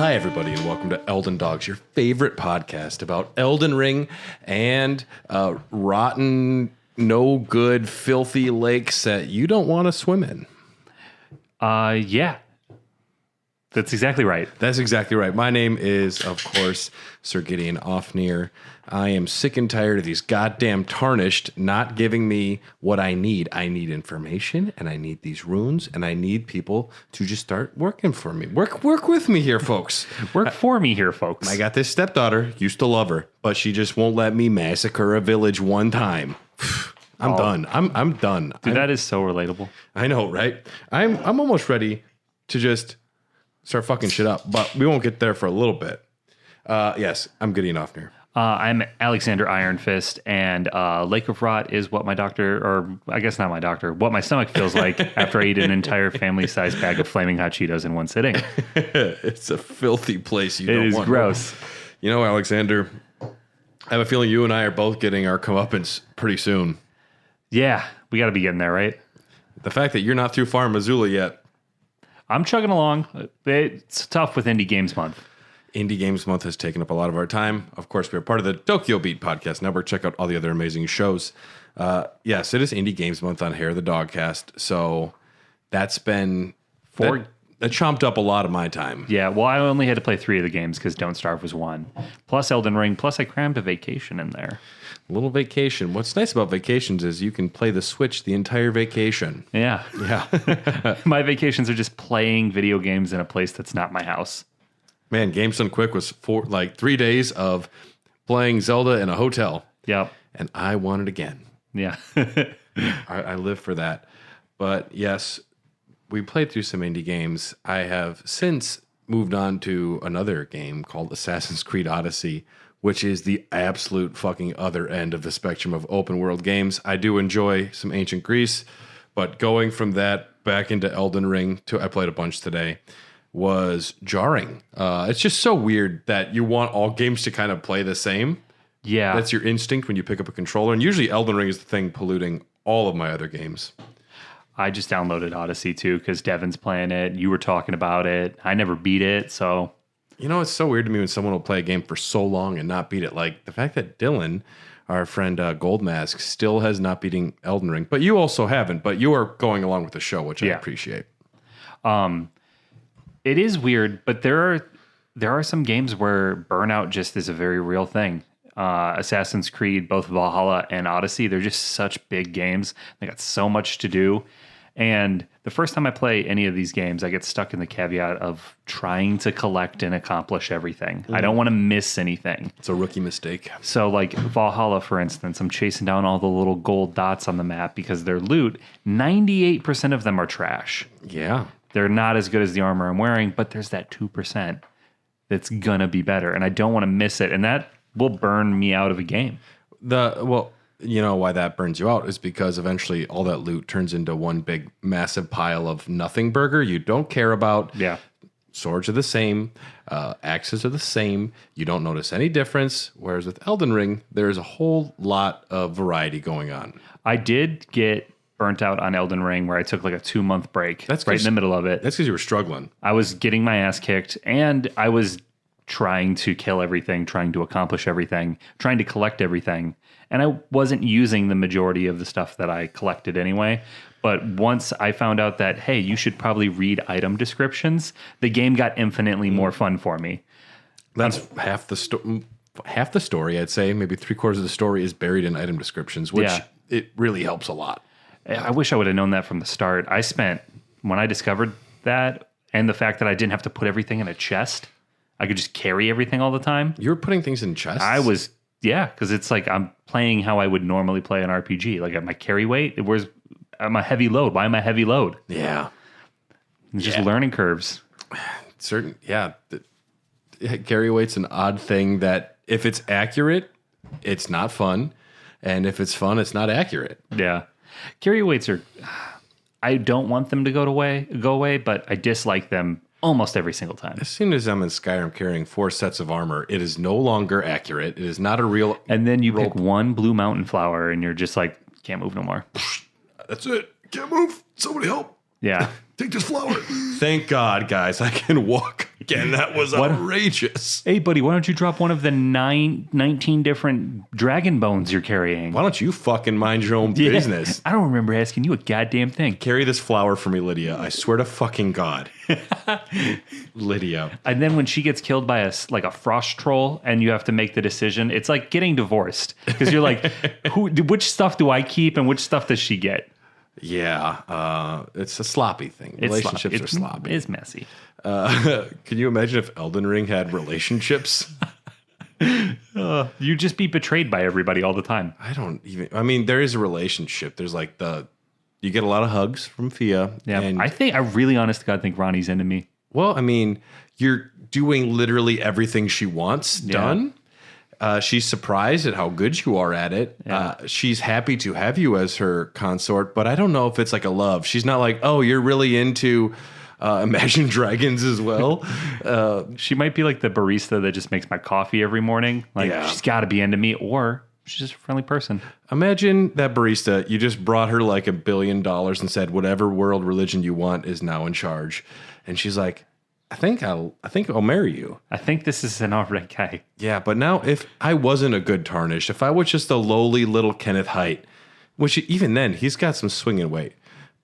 Hi, everybody, and welcome to Elden Dogs, your favorite podcast about Elden Ring and rotten, no good, filthy lakes that you don't want to swim in. Yeah. That's exactly right. That's exactly right. My name is, of course, Sir Gideon Ofnir. I am sick and tired of these goddamn tarnished not giving me what I need. I need information, and I need these runes, and I need people to just start working for me. Work with me here, folks. Work for me here, folks. I got this stepdaughter. Used to love her, but she just won't let me massacre a village one time. I'm done. I'm done. Dude, that is so relatable. I know, right? I'm almost ready to just start fucking shit up, but we won't get there for a little bit. Yes, I'm Gideon Ofnir. I'm Alexander Iron Fist, and Lake of Rot is what my doctor, or I guess not my doctor, what my stomach feels like after I eat an entire family-sized bag of flaming hot Cheetos in one sitting. It's a filthy place. It is gross. You know, Alexander, I have a feeling you and I are both getting our comeuppance pretty soon. Yeah, we got to be getting there, right? The fact that you're not through Farm Missoula yet. I'm chugging along. It's tough with Indie Games Month. Indie Games Month has taken up a lot of our time. Of course, we're part of the Tokyo Beat Podcast Network. Check out all the other amazing shows. Yes, it is Indie Games Month on Hair of the Dogcast. So that's been that chomped up a lot of my time. Yeah, well, I only had to play 3 of the games because Don't Starve was 1. Plus Elden Ring, plus I crammed a vacation in there. A little vacation. What's nice about vacations is you can play the Switch the entire vacation. Yeah. Yeah. My vacations are just playing video games in a place that's not my house. Man, Games Done Quick was 3 days of playing Zelda in a hotel. Yep. And I want it again. Yeah. I live for that. But yes, we played through some indie games. I have since moved on to another game called Assassin's Creed Odyssey, which is the absolute fucking other end of the spectrum of open world games. I do enjoy some ancient Greece, but going from that back into Elden Ring I played a bunch today, was jarring. It's just so weird that you want all games to kind of play the same. Yeah. That's your instinct when you pick up a controller. And usually Elden Ring is the thing polluting all of my other games. I just downloaded Odyssey too because Devin's playing it. You were talking about it. I never beat it, so... You know, it's so weird to me when someone will play a game for so long and not beat it. Like the fact that Dylan, our friend Goldmask, still has not beating Elden Ring. But you also haven't. But you are going along with the show, which I appreciate. It is weird, but there are some games where burnout just is a very real thing. Assassin's Creed, both Valhalla and Odyssey, they're just such big games. They got so much to do. And the first time I play any of these games, I get stuck in the caveat of trying to collect and accomplish everything. I don't want to miss anything. It's a rookie mistake. So like Valhalla, for instance, I'm chasing down all the little gold dots on the map because they're loot. 98% of them are trash. Yeah. They're not as good as the armor I'm wearing, but there's that 2% that's going to be better. And I don't want to miss it. And that will burn me out of a game. You know why that burns you out is because eventually all that loot turns into one big massive pile of nothing burger you don't care about. Yeah. Swords are the same. Axes are the same. You don't notice any difference. Whereas with Elden Ring, there's a whole lot of variety going on. I did get burnt out on Elden Ring where I took like a 2-month break. That's right in the middle of it. That's because you were struggling. I was getting my ass kicked and I was trying to kill everything, trying to accomplish everything, trying to collect everything. And I wasn't using the majority of the stuff that I collected anyway. But once I found out that, hey, you should probably read item descriptions, the game got infinitely more fun for me. That's half the story, I'd say. Maybe 3/4 of the story is buried in item descriptions, which it really helps a lot. I wish I would have known that from the start. When I discovered that, and the fact that I didn't have to put everything in a chest, I could just carry everything all the time. You were putting things in chests? Because it's like I'm playing how I would normally play an RPG. Like at my carry weight, I'm a heavy load. Why am I heavy load? Yeah. It's just learning curves. Carry weight's an odd thing that if it's accurate, it's not fun. And if it's fun, it's not accurate. Yeah. Carry weights I don't want them to go away, but I dislike them almost every single time. As soon as I'm in Skyrim carrying 4 sets of armor, it is no longer accurate. It is not a real... And then you pick one blue mountain flower and you're just like, can't move no more. That's it. Can't move. Somebody help. Yeah. Take this flower. Thank God, guys. I can walk Again, that was outrageous. Hey, buddy, why don't you drop one of the 19 different dragon bones you're carrying? Why don't you fucking mind your own business? I don't remember asking you a goddamn thing. Carry this flower for me, Lydia. I swear to fucking God. Lydia. And then when she gets killed by a frost troll and you have to make the decision, it's like getting divorced. Because you're like, which stuff do I keep and which stuff does she get? Yeah, it's a sloppy thing. Relationships are sloppy. It's messy. Can you imagine if Elden Ring had relationships? You'd just be betrayed by everybody all the time. I mean, there is a relationship. There's like you get a lot of hugs from Fia. Yeah, and I really honest to God think Ronnie's into me. Well, I mean, you're doing literally everything she wants done. She's surprised at how good you are at it. Yeah. She's happy to have you as her consort, but I don't know if it's like a love. She's not like, oh, you're really into Imagine Dragons as well. She might be like the barista that just makes my coffee every morning. Like, she's got to be into me, or she's just a friendly person. Imagine that barista. You just brought her like $1 billion and said, whatever world religion you want is now in charge. And she's like, I think I'll marry you. I think this is an alright guy. Yeah, but now if I wasn't a good tarnish, if I was just a lowly little Kenneth Height, which even then he's got some swinging weight,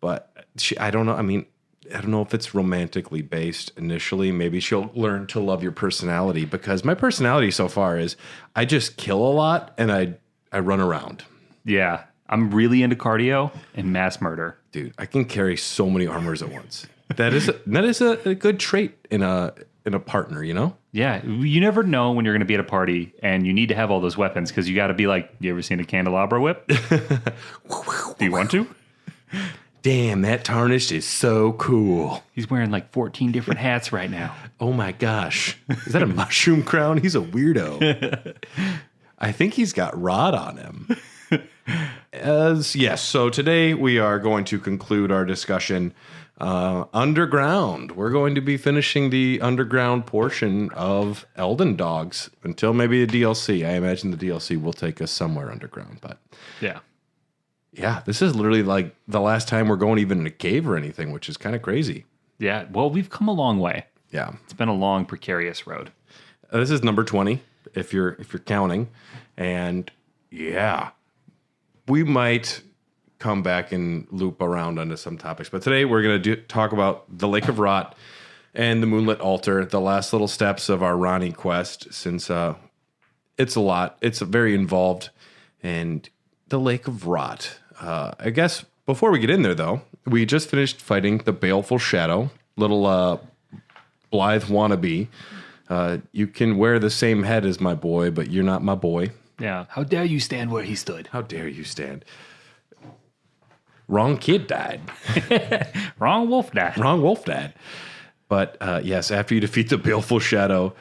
but I don't know. I mean, I don't know if it's romantically based initially. Maybe she'll learn to love your personality, because my personality so far is I just kill a lot and I run around. Yeah, I'm really into cardio and mass murder, dude. I can carry so many armors at once. That is a good trait in a partner, you know? Yeah, you never know when you're going to be at a party and you need to have all those weapons, because you got to be like, you ever seen a candelabra whip? Do you want to? Damn, that tarnished is so cool. He's wearing like 14 different hats right now. Oh my gosh. Is that a mushroom crown? He's a weirdo. I think he's got rod on him. Yes, so today we are going to conclude our discussion underground. We're going to be finishing the underground portion of Elden Dogs until maybe the DLC. I imagine the DLC will take us somewhere underground, but yeah, this is literally like the last time we're going even in a cave or anything, which is kind of crazy. Yeah, well, we've come a long way. Yeah, it's been a long, precarious road. This is number 20, if you're counting, and yeah, we might come back and loop around onto some topics, but today we're going to talk about the Lake of Rot and the Moonlit Altar, the last little steps of our Ronnie quest, since it's a lot. It's very involved, and the Lake of Rot. I guess before we get in there, though, we just finished fighting the Baleful Shadow, little Blythe wannabe. You can wear the same head as my boy, but you're not my boy. Yeah. How dare you stand where he stood? How dare you stand? Wrong kid died. Wrong wolf died. Wrong wolf died. But yes, after you defeat the Baleful Shadow,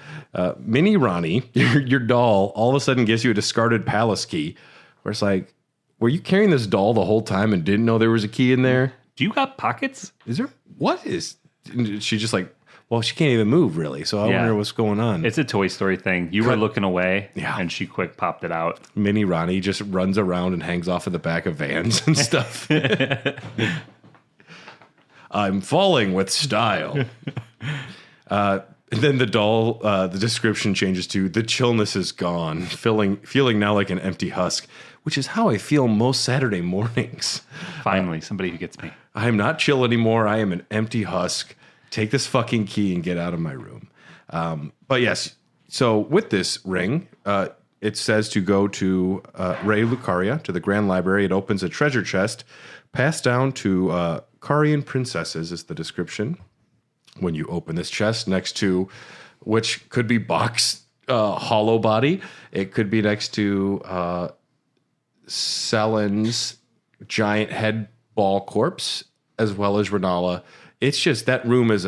Mini Ronnie, your doll, all of a sudden gives you a discarded palace key, where it's like, were you carrying this doll the whole time and didn't know there was a key in there? Do you got pockets? Is there? What is? She just like, well, she can't even move really, so I wonder what's going on. It's a Toy Story thing. You were looking away, and she quick popped it out. Mini Ronnie just runs around and hangs off of the back of vans and stuff. I'm falling with style. And then the doll, the description changes to, the chillness is gone, feeling now like an empty husk, which is how I feel most Saturday mornings. Finally, somebody who gets me. I am not chill anymore. I am an empty husk. Take this fucking key and get out of my room. But yes, so with this ring, it says to go to Ray Lucaria, to the Grand Library. It opens a treasure chest passed down to Carian princesses is the description. When you open this chest, next to, which could be Bach's hollow body, it could be next to Selen's giant head ball corpse, as well as Renala. It's just that room is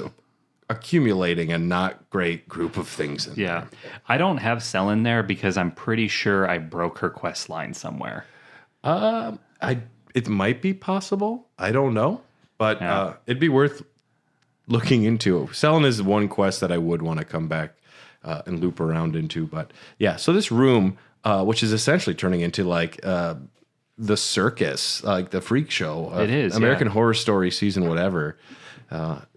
accumulating a not great group of things in there. I don't have Selen there because I'm pretty sure I broke her quest line somewhere. It might be possible. I don't know, but it'd be worth looking into. Selen is one quest that I would want to come back and loop around into. But yeah, so this room, which is essentially turning into like the circus, like the freak show. It is American Horror Story season, whatever.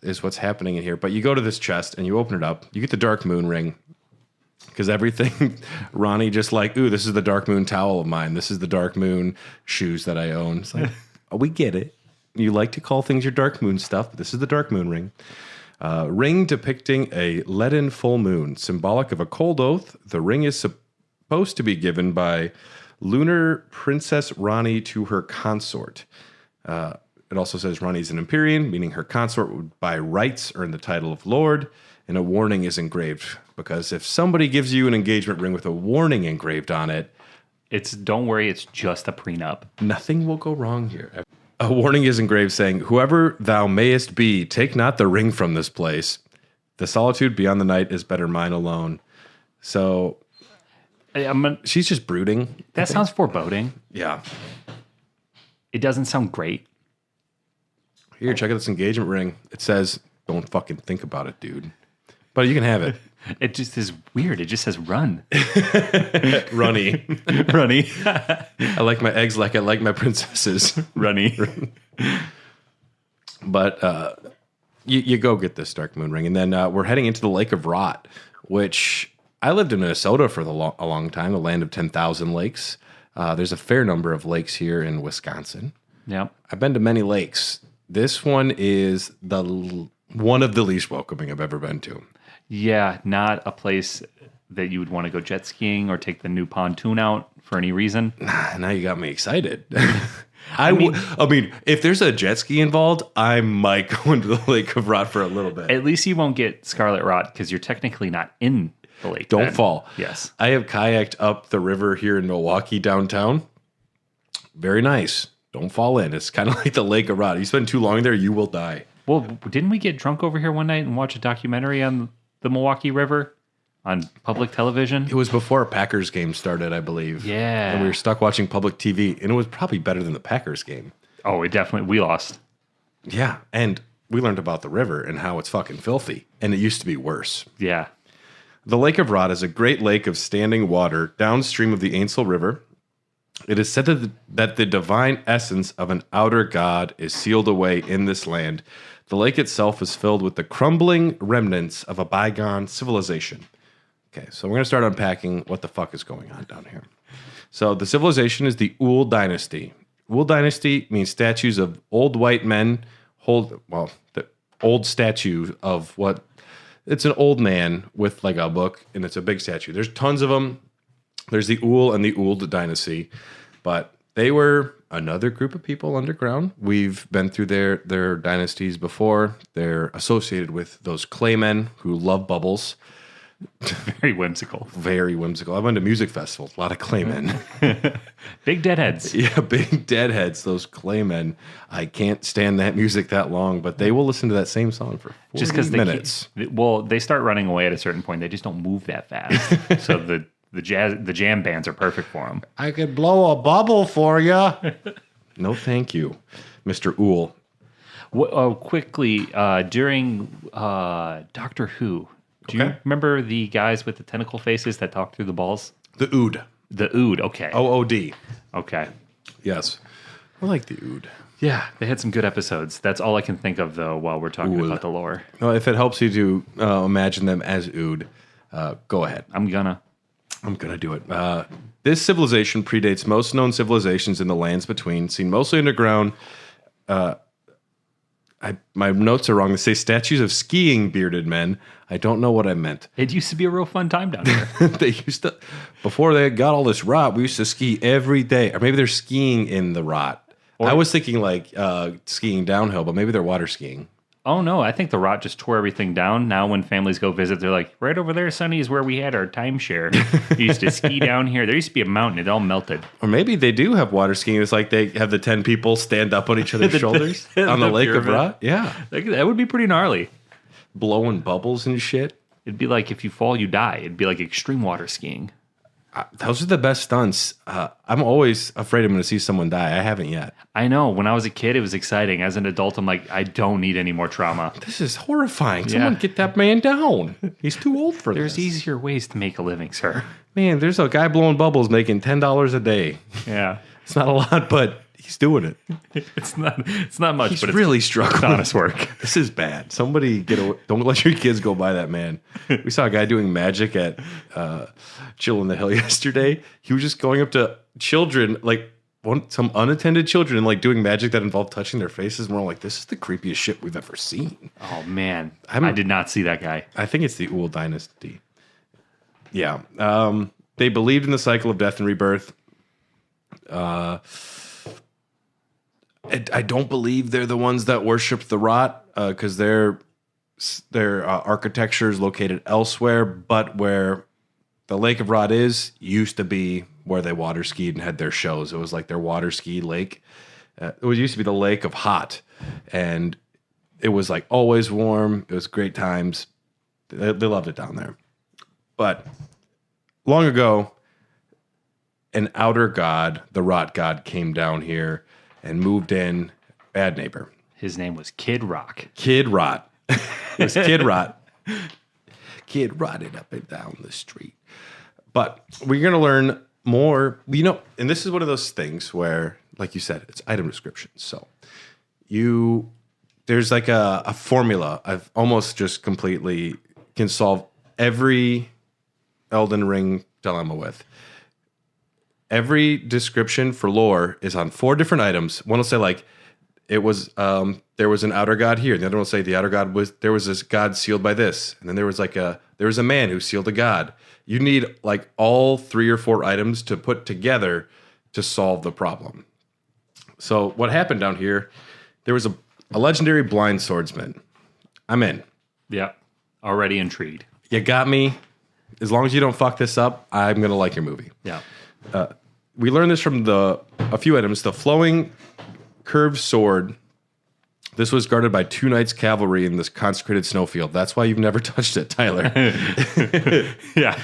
is what's happening in here. But you go to this chest and you open it up. You get the Dark Moon ring. Because everything, Ronnie just like, ooh, this is the Dark Moon towel of mine. This is the Dark Moon shoes that I own. It's like, oh, we get it. You like to call things your Dark Moon stuff, but this is the Dark Moon ring. Ring depicting a leaden full moon, symbolic of a cold oath. The ring is supposed to be given by Lunar Princess Ronnie to her consort. It also says Ronnie's an Empyrean, meaning her consort would by rights earn the title of Lord. And a warning is engraved, because if somebody gives you an engagement ring with a warning engraved on it, don't worry, it's just a prenup. Nothing will go wrong here. A warning is engraved saying, whoever thou mayest be, take not the ring from this place. The solitude beyond the night is better mine alone. So she's just brooding. That sounds foreboding. Yeah. It doesn't sound great. Here, check out this engagement ring. It says, don't fucking think about it, dude. But you can have it. It just is weird. It just says run. Runny. Runny. I like my eggs like I like my princesses. Runny. But you go get this Dark Moon ring. And then we're heading into the Lake of Rot, which I lived in Minnesota for a long time, the land of 10,000 lakes. There's a fair number of lakes here in Wisconsin. Yep. I've been to many lakes. This one is one of the least welcoming I've ever been to. Yeah, not a place that you would want to go jet skiing or take the new pontoon out for any reason. Now you got me excited. I mean, if there's a jet ski involved, I might go into the Lake of Rot for a little bit. At least you won't get scarlet rot because you're technically not in the lake. Don't fall. Yes. I have kayaked up the river here in Milwaukee downtown. Very nice. Don't fall in. It's kind of like the Lake of Rot. You spend too long there, you will die. Well, didn't we get drunk over here one night and watch a documentary on the Milwaukee River on public television? It was before a Packers game started, I believe. Yeah. And we were stuck watching public TV, and it was probably better than the Packers game. Oh, we lost. Yeah, and we learned about the river and how it's fucking filthy, and it used to be worse. Yeah. The Lake of Rot is a great lake of standing water downstream of the Ainsel River. It is said that the divine essence of an outer god is sealed away in this land. The lake itself is filled with the crumbling remnants of a bygone civilization. Okay, so we're going to start unpacking what the fuck is going on down here. So the civilization is the Ul Dynasty. Ul Dynasty means statues of old white men the old statue of what... It's an old man with like a book, and it's a big statue. There's tons of them. There's the Ul and the Uld Dynasty, but they were another group of people underground. We've been through their dynasties before. They're associated with those claymen who love bubbles. Very whimsical. Very whimsical. I've been to music festivals. A lot of claymen. Big deadheads. Yeah, big deadheads, those claymen. I can't stand that music that long, but they will listen to that same song for 40 minutes. They start running away at a certain point. They just don't move that fast. So the jam bands are perfect for them. I could blow a bubble for you. No, thank you, Mr. Ul. Quickly, during Doctor Who, do you remember the guys with the tentacle faces that talk through the balls? The Ood. The Ood, okay. OOD. Okay. Yes. I like the Ood. Yeah, they had some good episodes. That's all I can think of, though, while we're talking about the lore. Well, if it helps you to imagine them as Ood, go ahead. I'm gonna do it. This civilization predates most known civilizations in the lands between, seen mostly underground. My notes are wrong. They say statues of skiing bearded men. I don't know what I meant. It used to be a real fun time down here. They used to, before they got all this rot, we used to ski every day. Or maybe they're skiing in the rot. I was thinking like skiing downhill, but maybe they're water skiing. Oh, no. I think the rot just tore everything down. Now when families go visit, they're like, right over there, Sonny, is where we had our timeshare. We used to ski down here. There used to be a mountain. It all melted. Or maybe they do have water skiing. It's like they have the 10 people stand up on each other's shoulders on the Lake of Rot. Yeah. That would be pretty gnarly. Blowing bubbles and shit. It'd be like if you fall, you die. It'd be like extreme water skiing. Those are the best stunts. I'm always afraid I'm going to see someone die. I haven't yet. I know. When I was a kid, it was exciting. As an adult, I'm like, I don't need any more trauma. This is horrifying. Someone get that man down. He's too old for this. There's easier ways to make a living, sir. Man, there's a guy blowing bubbles making $10 a day. Yeah. It's not a lot, but He's doing it. It's not much, He's but really it's struggling. honest work. This is bad. Somebody don't let your kids go by that man. We saw a guy doing magic at Chill on the Hill yesterday. He was just going up to children, like some unattended children, and like doing magic that involved touching their faces. And we're all like, this is the creepiest shit we've ever seen. Oh man, I did not see that guy. I think it's the Uul dynasty. Yeah. They believed in the cycle of death and rebirth. I don't believe they're the ones that worship the rot because their architecture is located elsewhere, but where the Lake of Rot used to be where they water skied and had their shows. It was like their water ski lake. It used to be the Lake of Hot, and it was like always warm. It was great times. They loved it down there. But long ago, an outer god, the Rot god, came down here and moved in. Bad neighbor. His name was Kid Rock. Kid Rot. It was Kid Rot. Kid rotted up and down the street. But we're going to learn more, and this is one of those things where, like you said, it's item descriptions. So there's like a formula I've almost just completely can solve every Elden Ring dilemma with. Every description for lore is on 4 different items. One will say like it was there was an outer god here. The other one will say the outer god there was this god sealed by this, and then there was a man who sealed a god. You need like all 3 or 4 items to put together to solve the problem. So what happened down here? There was a legendary blind swordsman. I'm in. Yeah, already intrigued. You got me. As long as you don't fuck this up, I'm gonna like your movie. Yeah. We learned this from a few items. The flowing curved sword. This was guarded by 2 knights cavalry in this consecrated snowfield. That's why you've never touched it, Tyler. Yeah.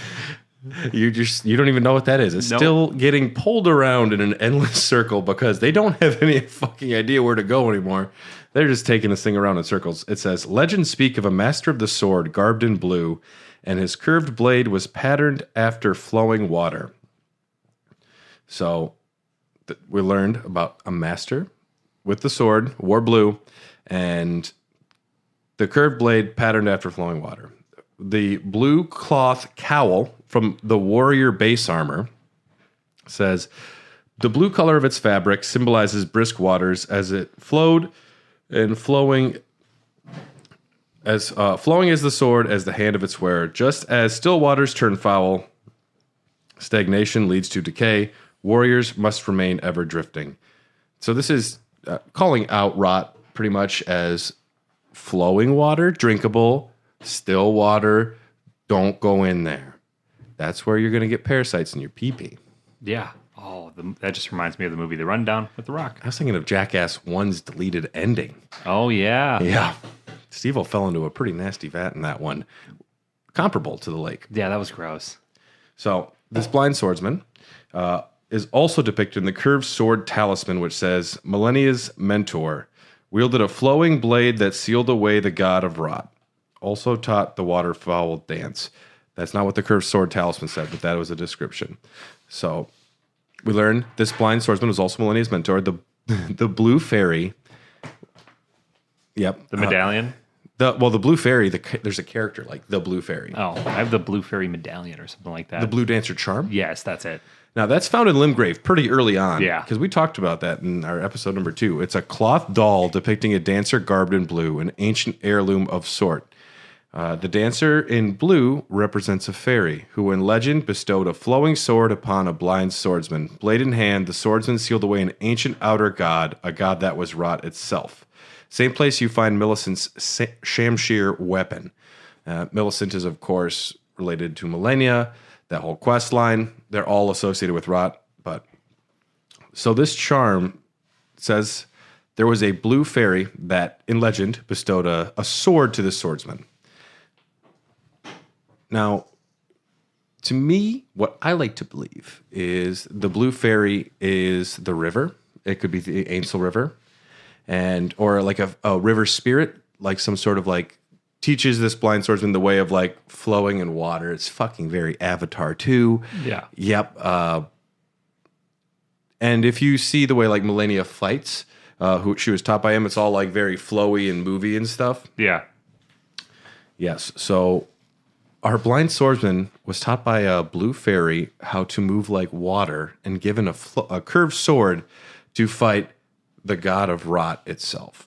You don't even know what that is. It's still getting pulled around in an endless circle because they don't have any fucking idea where to go anymore. They're just taking this thing around in circles. It says, legends speak of a master of the sword garbed in blue, and his curved blade was patterned after flowing water. So we learned about a master with the sword, wore blue, and the curved blade patterned after flowing water. The blue cloth cowl from the warrior base armor says, the blue color of its fabric symbolizes brisk waters as it flowed, and flowing is the sword as the hand of its wearer. Just as still waters turn foul, stagnation leads to decay. Warriors must remain ever drifting. So this is calling out rot pretty much as flowing water, drinkable, still water. Don't go in there. That's where you're going to get parasites in your pee-pee. Yeah. Oh, that just reminds me of the movie The Rundown with The Rock. I was thinking of Jackass 1's deleted ending. Oh, yeah. Yeah. Steve-O fell into a pretty nasty vat in that one. Comparable to the lake. Yeah, that was gross. So this blind swordsman is also depicted in the curved sword talisman, which says, Millennia's mentor wielded a flowing blade that sealed away the god of rot. Also taught the waterfowl dance. That's not what the curved sword talisman said, but that was a description. So we learned this blind swordsman was also Millennia's mentor. The blue fairy. Yep. The medallion? The blue fairy, there's a character like the blue fairy. Oh, I have the blue fairy medallion or something like that. The blue dancer charm? Yes, that's it. Now, that's found in Limgrave pretty early on. Yeah. Because we talked about that in our episode number 2. It's a cloth doll depicting a dancer garbed in blue, an ancient heirloom of sort. The dancer in blue represents a fairy who, in legend, bestowed a flowing sword upon a blind swordsman. Blade in hand, the swordsman sealed away an ancient outer god, a god that was rot itself. Same place you find Millicent's Shamshir weapon. Millicent is, of course, related to Millennia, that whole quest line. They're all associated with rot. So this charm says there was a blue fairy that, in legend, bestowed a sword to the swordsman. Now, to me, what I like to believe is the blue fairy is the river. It could be the Ainsel River, or like a river spirit, like some sort of like teaches this blind swordsman the way of like flowing in water. It's fucking very Avatar 2. Yeah. Yep. And if you see the way like Melania fights, who she was taught by him, it's all like very flowy and movie and stuff. Yeah. Yes. So our blind swordsman was taught by a blue fairy how to move like water and given a curved sword to fight the god of rot itself.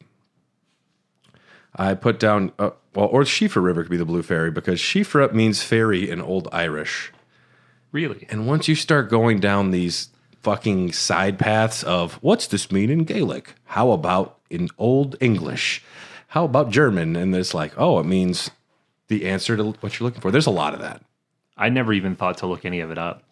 I put down, or Shifra River could be the blue fairy because Shifra means fairy in Old Irish. Really? And once you start going down these fucking side paths of what's this mean in Gaelic? How about in Old English? How about German? And it's like, oh, it means the answer to what you're looking for. There's a lot of that. I never even thought to look any of it up.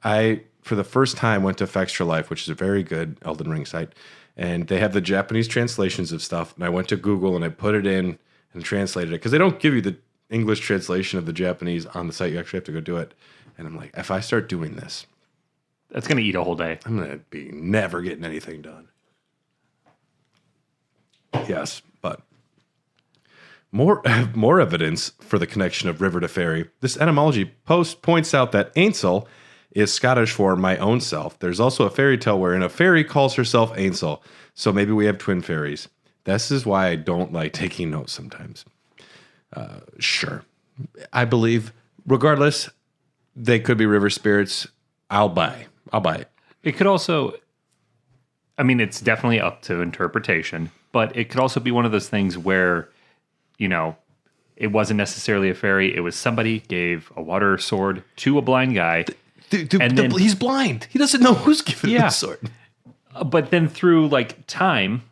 I, for the first time, went to Fextra Life, which is a very good Elden Ring site, and they have the Japanese translations of stuff. And I went to Google and I put it in and translated it because they don't give you the English translation of the Japanese on the site. You actually have to go do it. And I'm like, if I start doing this, that's going to eat a whole day. I'm going to be never getting anything done. Yes, but more evidence for the connection of river to fairy. This etymology post points out that Ainsel is Scottish for my own self. There's also a fairy tale wherein a fairy calls herself Ainsel. So maybe we have twin fairies. This is why I don't like taking notes sometimes. Sure. I believe, regardless, they could be river spirits. I'll buy it. It could also, I mean, it's definitely up to interpretation, but it could also be one of those things where, you know, it wasn't necessarily a fairy. It was somebody gave a water sword to a blind guy. Then, he's blind. He doesn't know who's giving him the sword. But then through like time,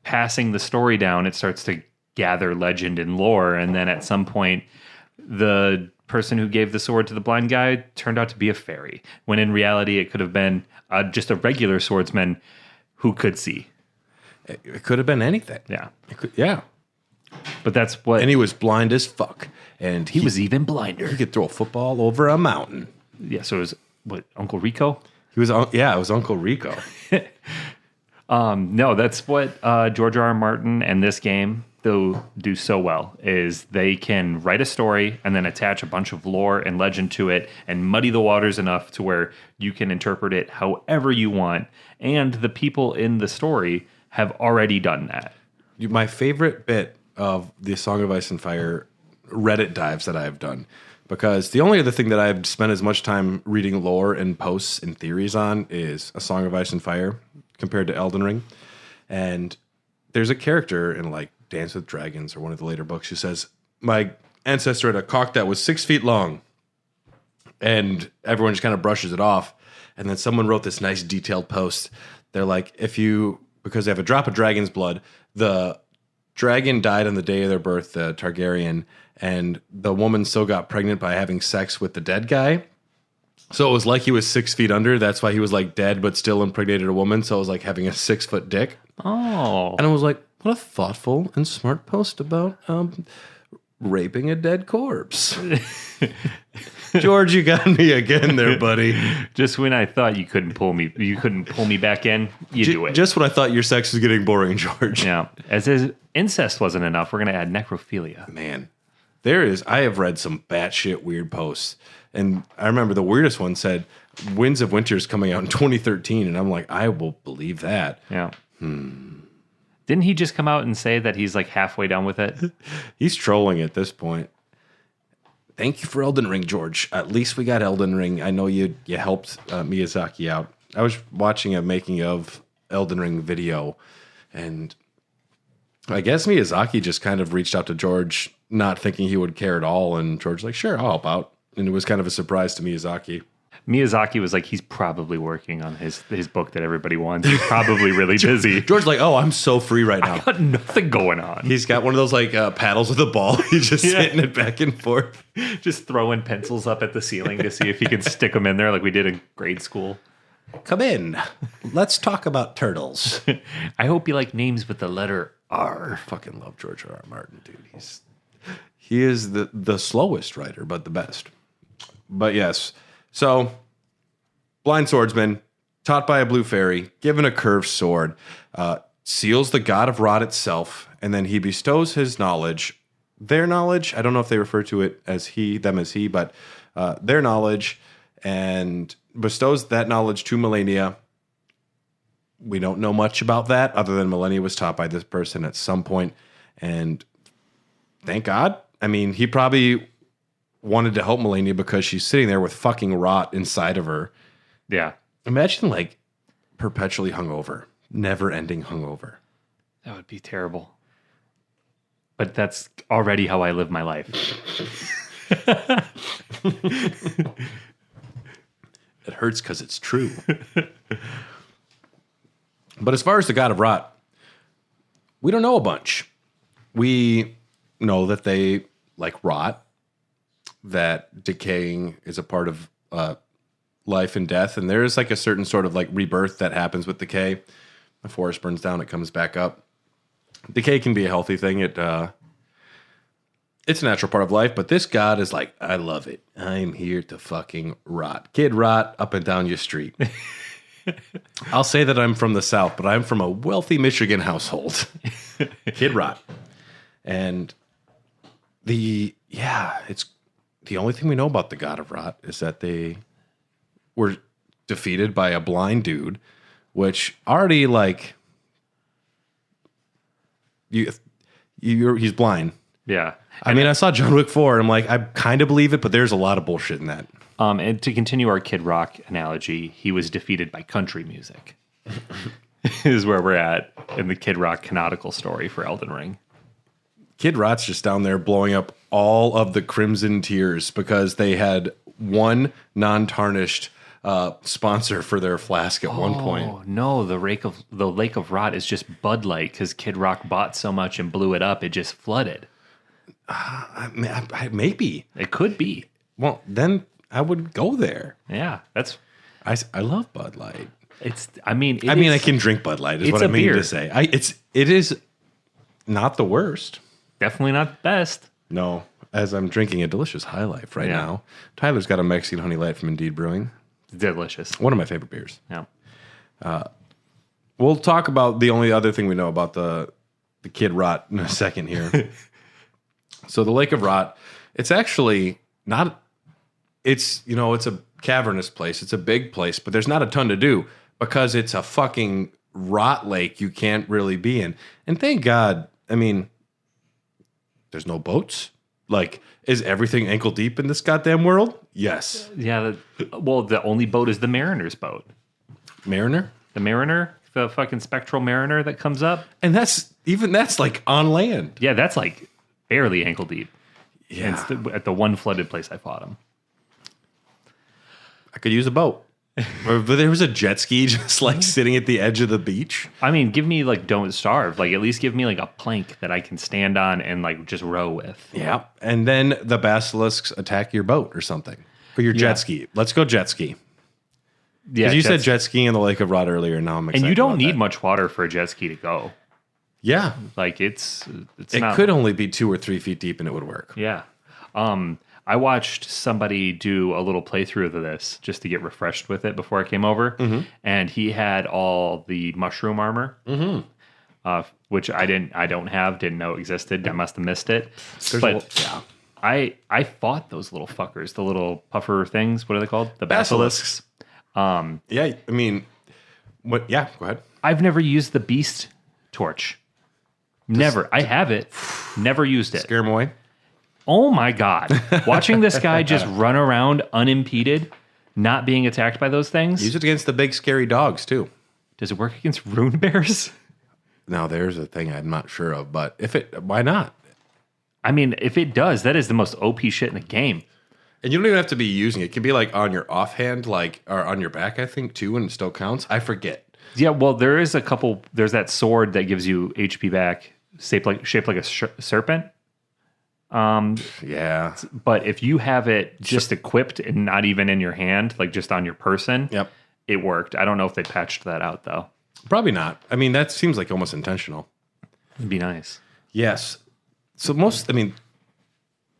passing the story down, it starts to gather legend and lore. And then at some point, the person who gave the sword to the blind guy turned out to be a fairy, when in reality it could have been just a regular swordsman who could see. It could have been anything. Yeah. Yeah. But that's what... And he was blind as fuck. And he was even blinder. He could throw a football over a mountain. Yeah, so it was, what, Uncle Rico? It was Uncle Rico. No, that's what George R. R. Martin and this game do so well, is they can write a story and then attach a bunch of lore and legend to it and muddy the waters enough to where you can interpret it however you want. And the people in the story have already done that. My favorite bit of the Song of Ice and Fire Reddit dives that I've done, because the only other thing that I've spent as much time reading lore and posts and theories on is A Song of Ice and Fire compared to Elden Ring. And there's a character in like Dance with Dragons or one of the later books who says, my ancestor had a cock that was 6 feet long. And everyone just kind of brushes it off. And then someone wrote this nice detailed post. They're like, because they have a drop of dragon's blood, the dragon died on the day of their birth, the Targaryen, and the woman still got pregnant by having sex with the dead guy. So it was like he was 6 feet under. That's why he was like dead, but still impregnated a woman. So it was like having a 6 foot dick. Oh. And I was like, what a thoughtful and smart post about raping a dead corpse. George, you got me again there, buddy. Just when I thought you couldn't pull me back in, you do it. Just when I thought your sex was getting boring, George. Yeah. As incest wasn't enough, we're going to add necrophilia. Man, I have read some batshit weird posts. And I remember the weirdest one said, Winds of Winter is coming out in 2013. And I'm like, I will believe that. Yeah. Didn't he just come out and say that he's like halfway done with it? He's trolling at this point. Thank you for Elden Ring, George. At least we got Elden Ring. I know you helped Miyazaki out. I was watching a making of Elden Ring video, and I guess Miyazaki just kind of reached out to George, not thinking he would care at all. And George's like, sure, I'll help out. And it was kind of a surprise to Miyazaki. Miyazaki was like, he's probably working on his book that everybody wants. He's probably really busy. George's like, oh, I'm so free right now. I got nothing going on. He's got one of those like paddles with a ball. He's just hitting it back and forth. Just throwing pencils up at the ceiling to see if he can stick them in there like we did in grade school. Come in. Let's talk about turtles. I hope you like names with the letter R. I fucking love George R. R. Martin, dude. He is the slowest writer, but the best. But yes. So, blind swordsman, taught by a blue fairy, given a curved sword, seals the god of rot itself, and then he bestows his knowledge, their knowledge. I don't know if they refer to it as them as he, but their knowledge, and bestows that knowledge to Melania, We don't know much about that other than Millennia was taught by this person at some point, and thank God. I mean, he probably wanted to help Millennia because she's sitting there with fucking rot inside of her. Yeah. Imagine like perpetually hungover, never ending hungover. That would be terrible. But that's already how I live my life. It hurts because it's true. But as far as the God of Rot, we don't know a bunch. We know that they like rot, that decaying is a part of life and death, and there is like a certain sort of like rebirth that happens with decay. The forest burns down, it comes back up. Decay can be a healthy thing. It's a natural part of life, but this god is like, I love it. I'm here to fucking rot. Kid Rot up and down your street. I'll say that I'm from the South, but I'm from a wealthy Michigan household. Kid Rot. And it's the only thing we know about the God of Rot is that they were defeated by a blind dude, which already like he's blind. Yeah. I mean, I saw John Wick 4, and I'm like, I kind of believe it, but there's a lot of bullshit in that. And to continue our Kid Rock analogy, he was defeated by country music. Is where we're at in the Kid Rock canonical story for Elden Ring. Kid Rot's just down there blowing up all of the Crimson Tears because they had one non-tarnished sponsor for their flask at one point. Oh no, the Lake of Rot is just Bud Light because Kid Rock bought so much and blew it up, it just flooded. Maybe it could be. Well, then I would go there. Yeah, I love Bud Light. I mean, I can drink Bud Light. Is what I mean beer. To say. It is not the worst. Definitely not the best. No, as I'm drinking a delicious High Life right now. Tyler's got a Mexican Honey Light from Indeed Brewing. Delicious. One of my favorite beers. Yeah. We'll talk about the only other thing we know about the Kid Rot in a second here. So the Lake of Rot, it's actually not. It's a cavernous place. It's a big place, but there's not a ton to do because it's a fucking rot lake you can't really be in. And thank God, I mean, there's no boats. Like, is everything ankle deep in this goddamn world? Yes. Yeah. The only boat is the Mariner's boat. Mariner? The Mariner, the fucking spectral Mariner that comes up. And that's like on land. Yeah, that's like barely ankle deep. Yeah. And it's at the one flooded place I fought him. I could use a boat. But there was a jet ski just like sitting at the edge of the beach. I mean, give me like don't starve. Like at least give me like a plank that I can stand on and like just row with. Yeah. And then the basilisks attack your boat or something. Or your jet ski. Let's go jet ski. Yeah. Because you said jet skiing in the Lake of Rot earlier. Now I'm excited. And you don't need much water for a jet ski to go. Yeah. Like it could only be 2 or 3 feet deep and it would work. Yeah. I watched somebody do a little playthrough of this just to get refreshed with it before I came over, and he had all the mushroom armor, which didn't know existed. I must have missed it. I fought those little fuckers, the little puffer things. What are they called? The basilisks. Yeah, I mean, what? Yeah, go ahead. I've never used the beast torch. Never. I have it. Never used it. Scare them away. Oh my God. Watching this guy just run around unimpeded, not being attacked by those things. Use it against the big scary dogs too. Does it work against rune bears? Now there's a thing I'm not sure of, but why not? I mean, if it does, that is the most OP shit in the game. And you don't even have to be using it. It can be like on your offhand, like, or on your back, I think, too, and it still counts. I forget. Yeah, well, there's that sword that gives you HP back, shaped like a serpent. Yeah. But if you have it just equipped and not even in your hand, like just on your person, it worked. I don't know if they patched that out, though. Probably not. I mean, that seems like almost intentional. It'd be nice. Yes. So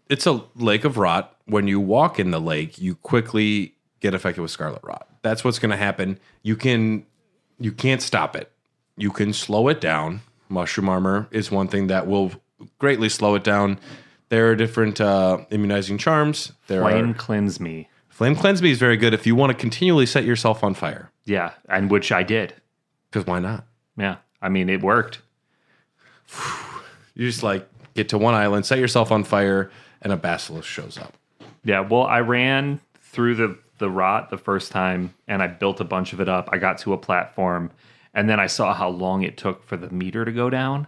it's a lake of rot. When you walk in the lake, you quickly get affected with scarlet rot. That's what's going to happen. You can't stop it. You can slow it down. Mushroom armor is one thing that will greatly slow it down. There are different immunizing charms. Flame Cleanse Me. Flame Cleanse Me is very good if you want to continually set yourself on fire. Yeah, and which I did. Because why not? Yeah. I mean, it worked. You just like get to one island, set yourself on fire, and a basilisk shows up. Yeah. Well, I ran through the rot the first time and I built a bunch of it up. I got to a platform and then I saw how long it took for the meter to go down.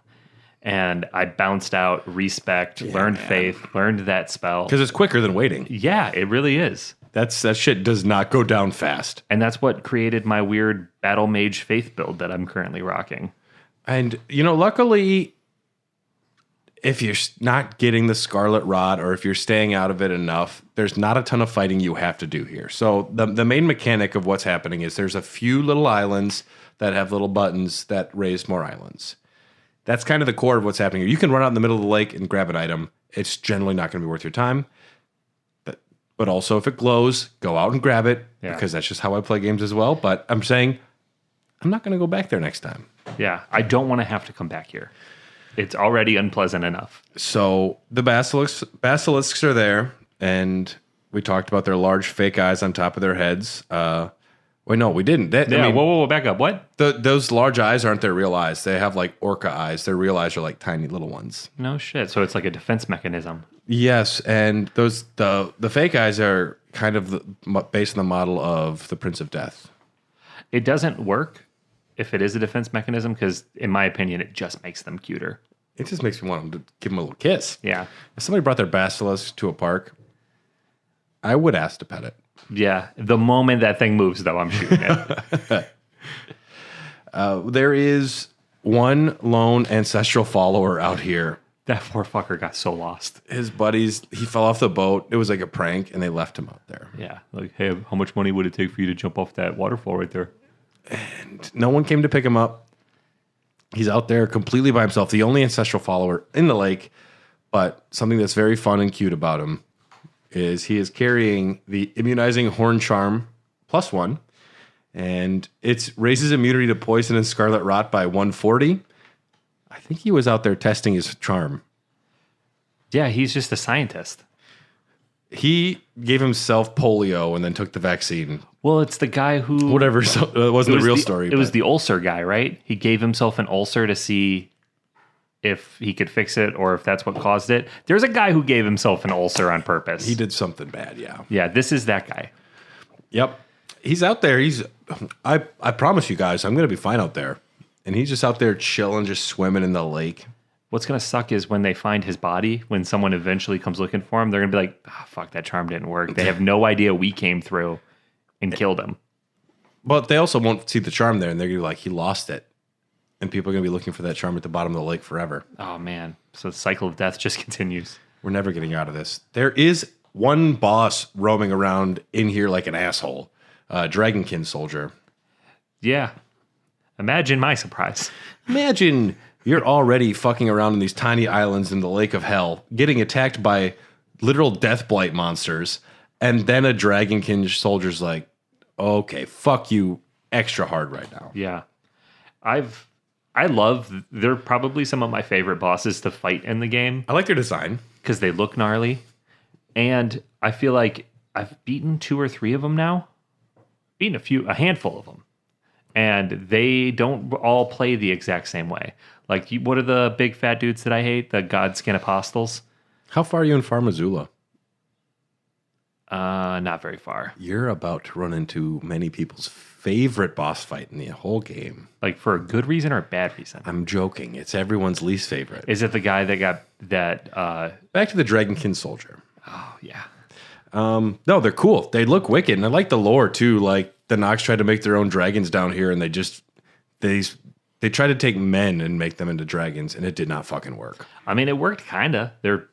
And I bounced out, respect, learned faith, learned that spell. Because it's quicker than waiting. Yeah, it really is. That shit does not go down fast. And that's what created my weird battle mage faith build that I'm currently rocking. And, luckily, if you're not getting the scarlet rot or if you're staying out of it enough, there's not a ton of fighting you have to do here. So the main mechanic of what's happening is there's a few little islands that have little buttons that raise more islands. That's kind of the core of what's happening here. You can run out in the middle of the lake and grab an item. It's generally not going to be worth your time. But also, if it glows, go out and grab it, because that's just how I play games as well. But I'm saying I'm not going to go back there next time. Yeah, I don't want to have to come back here. It's already unpleasant enough. So the basilisks are there, and we talked about their large fake eyes on top of their heads. Wait, no, we didn't. Whoa, back up. What? Those large eyes aren't their real eyes. They have like orca eyes. Their real eyes are like tiny little ones. No shit. So it's like a defense mechanism. Yes, and the fake eyes are kind of based on the model of the Prince of Death. It doesn't work if it is a defense mechanism because, in my opinion, it just makes them cuter. It just makes me want to give them a little kiss. Yeah. If somebody brought their basilisk to a park, I would ask to pet it. Yeah. The moment that thing moves, though, I'm shooting it. There is one lone ancestral follower out here. That poor fucker got so lost. His buddies, he fell off the boat. It was like a prank, and they left him out there. Yeah. Like, hey, how much money would it take for you to jump off that waterfall right there? And no one came to pick him up. He's out there completely by himself, the only ancestral follower in the lake. But something that's very fun and cute about him is he is carrying the immunizing horn charm +1. And it raises immunity to poison and scarlet rot by 140. I think he was out there testing his charm. Yeah, he's just a scientist. He gave himself polio and then took the vaccine. Well, it's the guy who... Whatever, so, it wasn't the real story. It was the ulcer guy, right? He gave himself an ulcer to see if he could fix it or if that's what caused it. There's a guy who gave himself an ulcer on purpose. He did something bad, yeah. Yeah, this is that guy. Yep. He's out there. I promise you guys, I'm going to be fine out there. And he's just out there chilling, just swimming in the lake. What's going to suck is when they find his body, when someone eventually comes looking for him, they're going to be like, oh, fuck, that charm didn't work. They have no idea we came through and killed him. But they also won't see the charm there, and they're going to be like, he lost it. And people are going to be looking for that charm at the bottom of the lake forever. Oh, man. So the cycle of death just continues. We're never getting out of this. There is one boss roaming around in here like an asshole. Dragonkin Soldier. Yeah. Imagine my surprise. Imagine you're already fucking around in these tiny islands in the lake of hell, getting attacked by literal death blight monsters, and then a Dragonkin Soldier's like, okay, fuck you extra hard right now. Yeah. They're probably some of my favorite bosses to fight in the game. I like their design. Because they look gnarly. And I feel like I've beaten 2 or 3 of them now. Beaten a handful of them. And they don't all play the exact same way. Like, what are the big fat dudes that I hate? The Godskin Apostles? How far are you in Farmazula? Not very far. You're about to run into many people's favorite boss fight in the whole game. Like, for a good reason or a bad reason? I'm joking. It's everyone's least favorite. Is it the guy that got that... Back to the Dragonkin Soldier. Oh, yeah. No, they're cool. They look wicked. And I like the lore, too. Like, the Nox tried to make their own dragons down here, and they tried to take men and make them into dragons, and it did not fucking work. I mean, it worked kind of. They're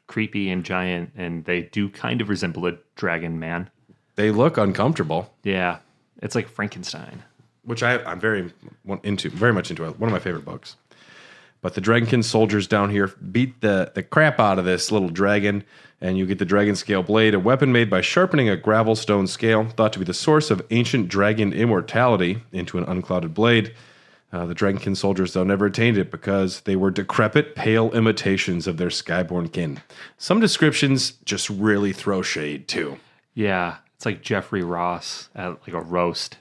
creepy and giant, and they do kind of resemble a dragon man. They look uncomfortable. Yeah. It's like Frankenstein. Which I'm very much into. One of my favorite books. But the Dragonkin Soldiers down here beat the crap out of this little dragon, and you get the Dragon Scale Blade, a weapon made by sharpening a gravel stone scale, thought to be the source of ancient dragon immortality, into an unclouded blade. The Dragonkin Soldiers, though, never attained it because they were decrepit, pale imitations of their skyborn kin. Some descriptions just really throw shade, too. Yeah, it's like Jeffrey Ross at like a roast.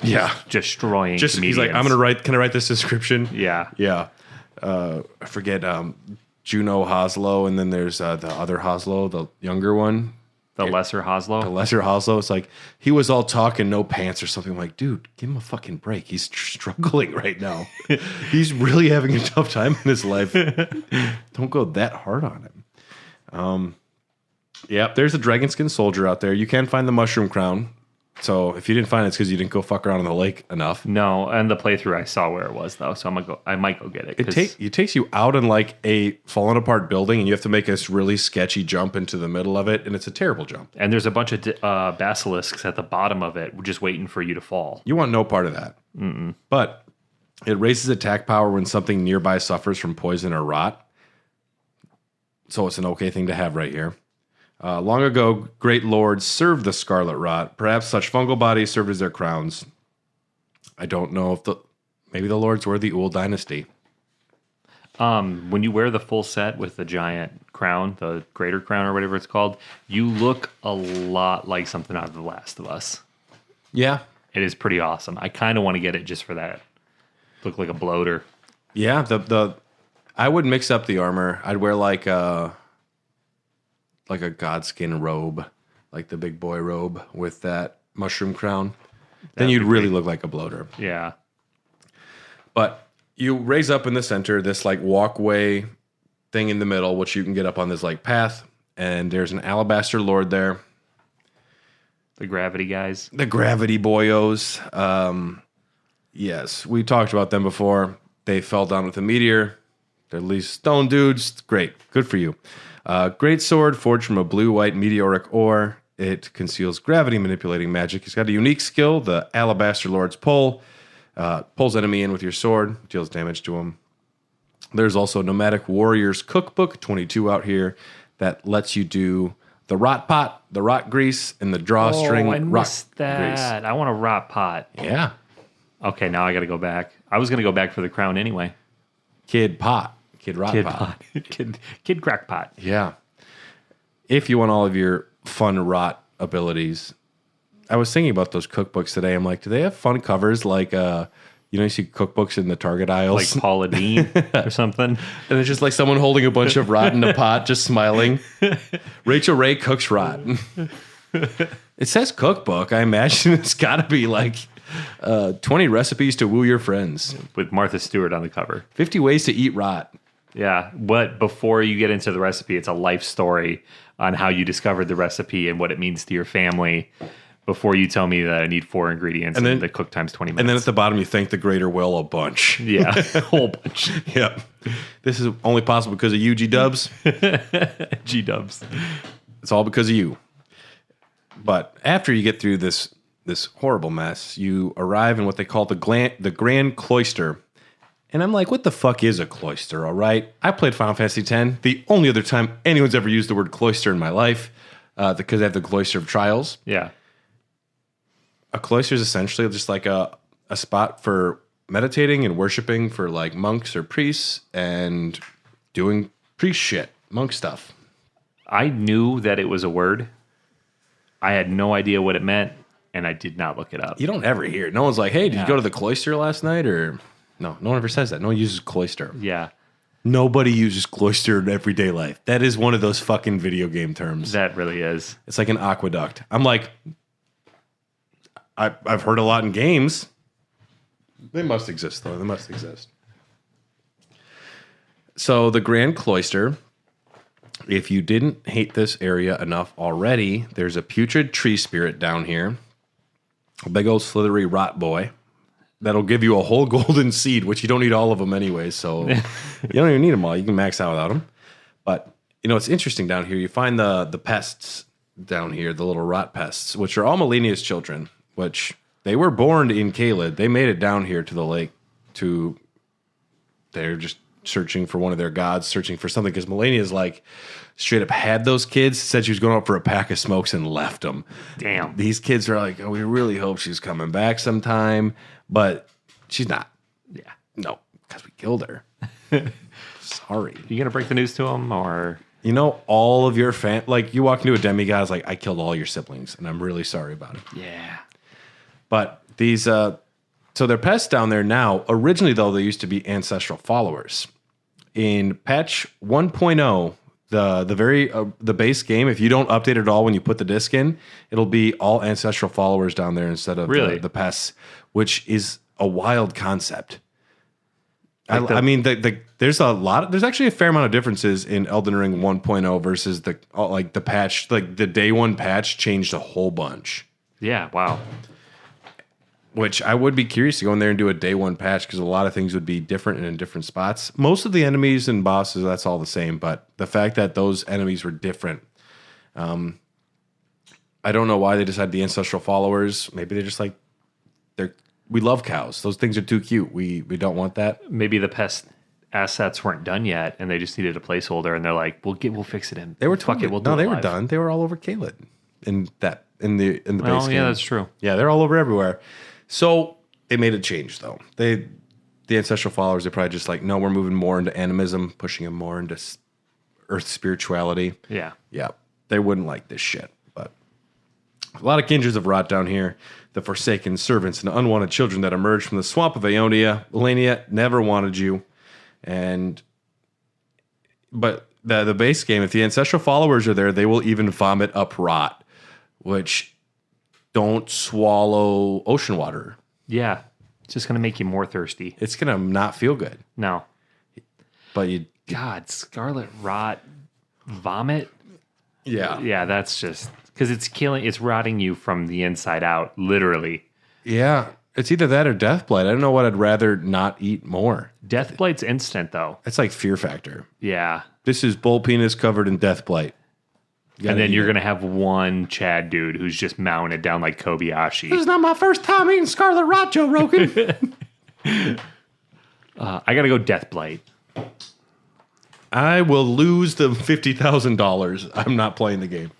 Yeah. destroying Just comedians. he's like, can I write this description? Yeah. Yeah. I forget Juno Hoslow, and then there's the other Hoslow, the younger one. The lesser Hoslow. The lesser Hoslow. It's like he was all talk and no pants or something. I'm like, dude, give him a fucking break. He's struggling right now. He's really having a tough time in his life. Don't go that hard on him. Yeah, there's a Dragonkin Soldier out there. You can find the Mushroom Crown. So if you didn't find it, it's because you didn't go fuck around in the lake enough. No, and the playthrough I saw where it was though, so I might go get it. It takes you out in like a fallen apart building, and you have to make this really sketchy jump into the middle of it, and it's a terrible jump. And there's a bunch of basilisks at the bottom of it, just waiting for you to fall. You want no part of that. But it raises attack power when something nearby suffers from poison or rot. So it's an okay thing to have right here. Long ago, great lords served the scarlet rot. Perhaps such fungal bodies served as their crowns. I don't know if maybe the lords were the Ul dynasty. When you wear the full set with the giant crown, the greater crown or whatever it's called, you look a lot like something out of The Last of Us. Yeah. It is pretty awesome. I kind of want to get it just for that. Look like a bloater. Yeah, I would mix up the armor. I'd wear like a godskin robe, like the big boy robe with that mushroom crown. Then you'd really look like a bloater. Yeah. But you raise up in the center this like walkway thing in the middle, which you can get up on this like path, and there's an alabaster lord there. The gravity guys. The gravity boyos. Yes, we talked about them before. They fell down with a meteor. They're at least stone dudes. Great. Good for you. Great sword forged from a blue-white meteoric ore. It conceals gravity manipulating magic. He's got a unique skill, the Alabaster Lord's Pull. Pulls enemy in with your sword, deals damage to him. There's also Nomadic Warriors Cookbook 22 out here that lets you do the rot pot, the rot grease, and the drawstring I rot missed that. grease. I want a rot pot. Yeah. Okay, now I got to go back. I was going to go back for the crown anyway. Kid pot. Kid rot pot. Kid crack pot. Yeah. If you want all of your fun rot abilities, I was thinking about those cookbooks today. I'm like, do they have fun covers like you see cookbooks in the Target aisles? Like Paula Deen or something? And it's just like someone holding a bunch of rot in a pot, just smiling. Rachel Ray cooks rot. It says cookbook. I imagine it's got to be like 20 recipes to woo your friends. With Martha Stewart on the cover. 50 ways to eat rot. Yeah, but before you get into the recipe, it's a life story on how you discovered the recipe and what it means to your family before you tell me that I need 4 ingredients and the cook time's 20 minutes. And then at the bottom, you thank the greater will a bunch. Yeah, a whole bunch. Yeah. This is only possible because of you, G-dubs. G-dubs. It's all because of you. But after you get through this horrible mess, you arrive in what they call the Grand Cloister. And I'm like, what the fuck is a cloister, all right? I played Final Fantasy X, the only other time anyone's ever used the word cloister in my life, because they have the Cloister of Trials. Yeah. A cloister is essentially just like a spot for meditating and worshiping for like monks or priests and doing priest shit, monk stuff. I knew that it was a word. I had no idea what it meant, and I did not look it up. You don't ever hear it. No one's like, hey, did you go to the cloister last night? Or no one ever says that. No one uses cloister. Yeah. Nobody uses cloister in everyday life. That is one of those fucking video game terms. That really is. It's like an aqueduct. I'm like, I've heard a lot in games. They must exist, though. They must exist. So the Grand Cloister, if you didn't hate this area enough already, there's a putrid tree spirit down here. A big old slithery rot boy. That'll give you a whole golden seed, which you don't need all of them anyway, so you don't even need them all. You can max out without them. But, it's interesting down here. You find the pests down here, the little rot pests, which are all Melinia's children, which they were born in Caelid. They made it down here to the lake they're just searching for one of their gods, searching for something, because Melinia's like straight up had those kids, said she was going out for a pack of smokes and left them. Damn. These kids are like, oh, we really hope she's coming back sometime. But she's not. Yeah. No, because we killed her. Sorry. You gonna break the news to them, or all of your like you walk into a demigod, like, I killed all your siblings, and I'm really sorry about it. Yeah. But These so they're pests down there now. Originally, though, they used to be ancestral followers. In patch 1.0, the base game, if you don't update it at all when you put the disc in, it'll be all ancestral followers down there instead of the pests, which is a wild concept. I mean, there's actually a fair amount of differences in Elden Ring 1.0 versus the patch. Like the day one patch changed a whole bunch. Yeah, wow. Which I would be curious to go in there and do a day one patch because a lot of things would be different and in different spots. Most of the enemies and bosses, that's all the same. But the fact that those enemies were different, I don't know why they decided the ancestral followers. Maybe they're just like, we love cows. Those things are too cute. We don't want that. Maybe the pest assets weren't done yet, and they just needed a placeholder. And they're like, "We'll fix it in." They were fuck it. We'll do it they live. were done. They were all over Caelid in the base game. Yeah, that's true. Yeah, they're all over everywhere. So they made a change though. The ancestral followers, they probably just like, no, we're moving more into animism, pushing them more into earth spirituality. Yeah. Yeah. They wouldn't like this shit. But a lot of kindreds of rot down here. The forsaken servants and unwanted children that emerged from the swamp of Liurnia. Liurnia never wanted you. But the base game, if the ancestral followers are there, they will even vomit up rot, which don't swallow ocean water. Yeah. It's just going to make you more thirsty. It's going to not feel good. No. But God, scarlet rot vomit? Yeah. Yeah, that's just... Because it's rotting you from the inside out, literally. Yeah. It's either that or Deathblight. I don't know what I'd rather not eat more. Deathblight's instant, though. It's like Fear Factor. Yeah. This is bull penis covered in Deathblight. And then you're going to have one Chad dude who's just mounted down like Kobayashi. This is not my first time eating scarlet rot, Joe Rogan. I got to go Deathblight. I will lose the $50,000. I'm not playing the game.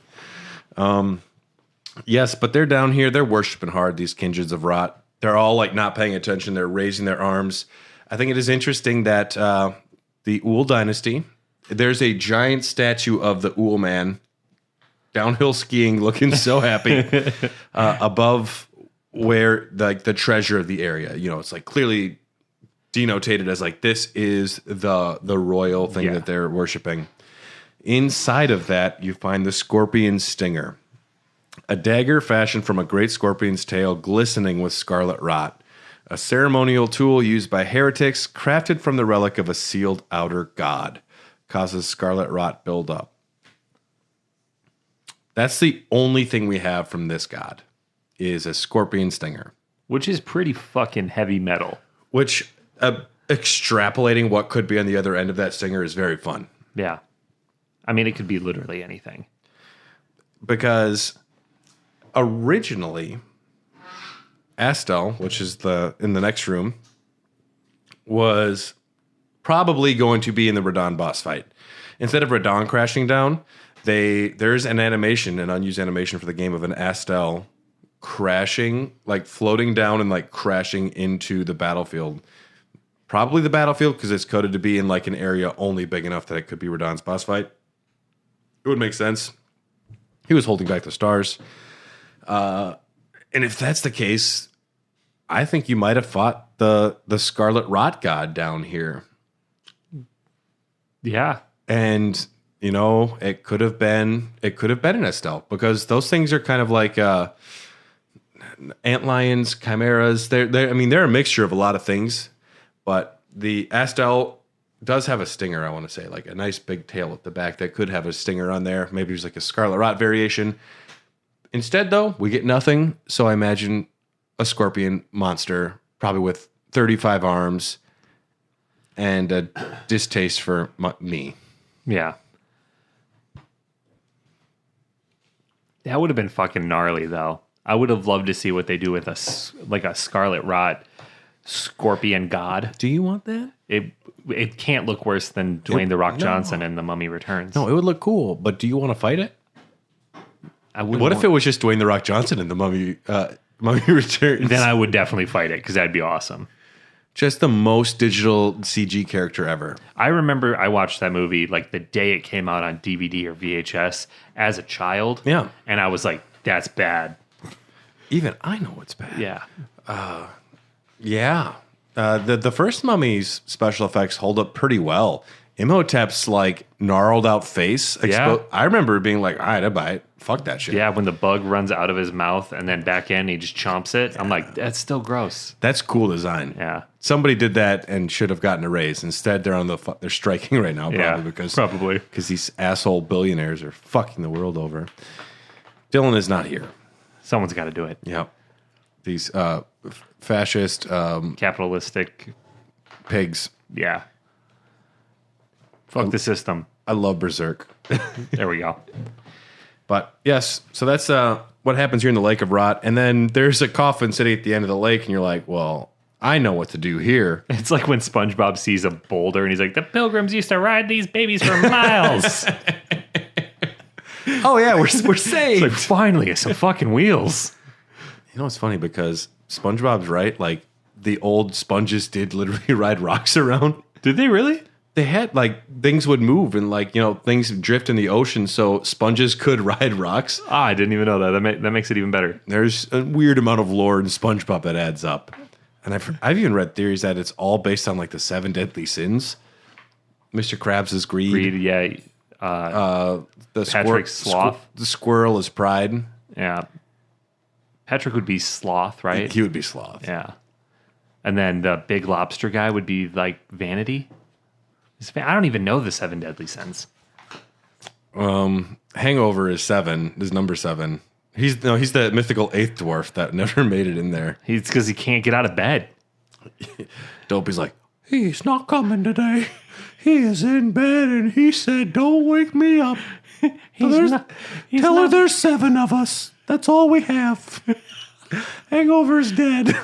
Yes, but they're down here. They're worshiping hard, these kindreds of rot. They're all like not paying attention. They're raising their arms. I think it is interesting that the Uul dynasty, there's a giant statue of the Uul man downhill skiing, looking so happy above where the treasure of the area. You know, it's like clearly denotated as like this is the royal thing that they're worshiping. Inside of that, you find the scorpion stinger, a dagger fashioned from a great scorpion's tail, glistening with scarlet rot, a ceremonial tool used by heretics, crafted from the relic of a sealed outer god, causes scarlet rot buildup. That's the only thing we have from this god, is a scorpion stinger. Which is pretty fucking heavy metal. Which, extrapolating what could be on the other end of that stinger is very fun. Yeah. I mean, it could be literally anything. Because originally, Astel, which is in the next room, was probably going to be in the Radon boss fight. Instead of Radon crashing down, there's an animation, an unused animation for the game of an Astel crashing, like floating down and like crashing into the battlefield. Probably the battlefield because it's coded to be in like an area only big enough that it could be Radon's boss fight. It would make sense. He was holding back the stars. And if that's the case, I think you might have fought the Scarlet Rot God down here. Yeah. And, you know, it could have been an Estelle because those things are kind of like antlions, chimeras. They're a mixture of a lot of things, but the Astel does have a stinger, I want to say, like a nice big tail at the back that could have a stinger on there. Maybe there's like a Scarlet Rot variation. Instead, though, we get nothing. So I imagine a scorpion monster, probably with 35 arms and a distaste for me. Yeah. That would have been fucking gnarly, though. I would have loved to see what they do with a Scarlet Rot scorpion god. Do you want that? It can't look worse than Dwayne "The Rock" Johnson in The Mummy Returns. No, it would look cool, but do you want to fight it? What if it was just Dwayne "The Rock" Johnson in The Mummy Returns? Then I would definitely fight it, because that'd be awesome. Just the most digital CG character ever. I remember I watched that movie like the day it came out on DVD or VHS as a child. Yeah. And I was like, that's bad. Even I know it's bad. Yeah. Yeah. The first Mummy's special effects hold up pretty well. Imhotep's like gnarled out face. Yeah. I remember being like, all right, I buy it. Fuck that shit. Yeah, when the bug runs out of his mouth and then back in, he just chomps it. I'm like, that's still gross. That's cool design. Yeah. Somebody did that and should have gotten a raise. Instead, they're striking right now, probably because these asshole billionaires are fucking the world over. Dylan is not here. Someone's got to do it. Yep. These fascist capitalistic pigs. Yeah. Fuck the system. I love Berserk. There we go. But yes, so that's what happens here in the Lake of Rot. And then there's a coffin sitting at the end of the lake, and you're like, well, I know what to do here. It's like when SpongeBob sees a boulder and he's like, the pilgrims used to ride these babies for miles. Oh, yeah, we're saved. Like, finally, some fucking wheels. You know, it's funny because SpongeBob's right. Like, the old sponges did literally ride rocks around. Did they really? They had, like, things would move and, like, you know, things drift in the ocean, so sponges could ride rocks. I didn't even know that. That makes it even better. There's a weird amount of lore in SpongeBob that adds up. And I've even read theories that it's all based on, like, the 7 deadly sins. Mr. Krabs is greed. Greed, yeah. Patrick's sloth. The squirrel is pride. Yeah. Patrick would be sloth, right? He would be sloth. Yeah. And then the big lobster guy would be like vanity. I don't even know the 7 deadly sins. Hangover is 7. Is number 7. He's the mythical 8th dwarf that never made it in there. He's because he can't get out of bed. Dopey's like, he's not coming today. He is in bed and he said, don't wake me up. Tell her there's 7 of us. That's all we have. Hangover's dead.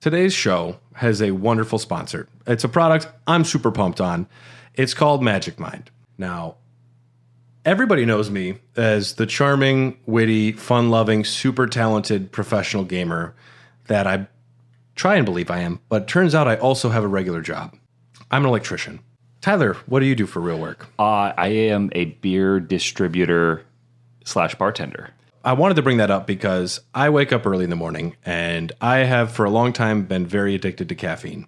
Today's show has a wonderful sponsor. It's a product I'm super pumped on. It's called Magic Mind. Now, everybody knows me as the charming, witty, fun-loving, super talented professional gamer that I try and believe I am, but turns out I also have a regular job. I'm an electrician. Tyler, what do you do for real work? I am a beer distributor / bartender. I wanted to bring that up because I wake up early in the morning and I have for a long time been very addicted to caffeine.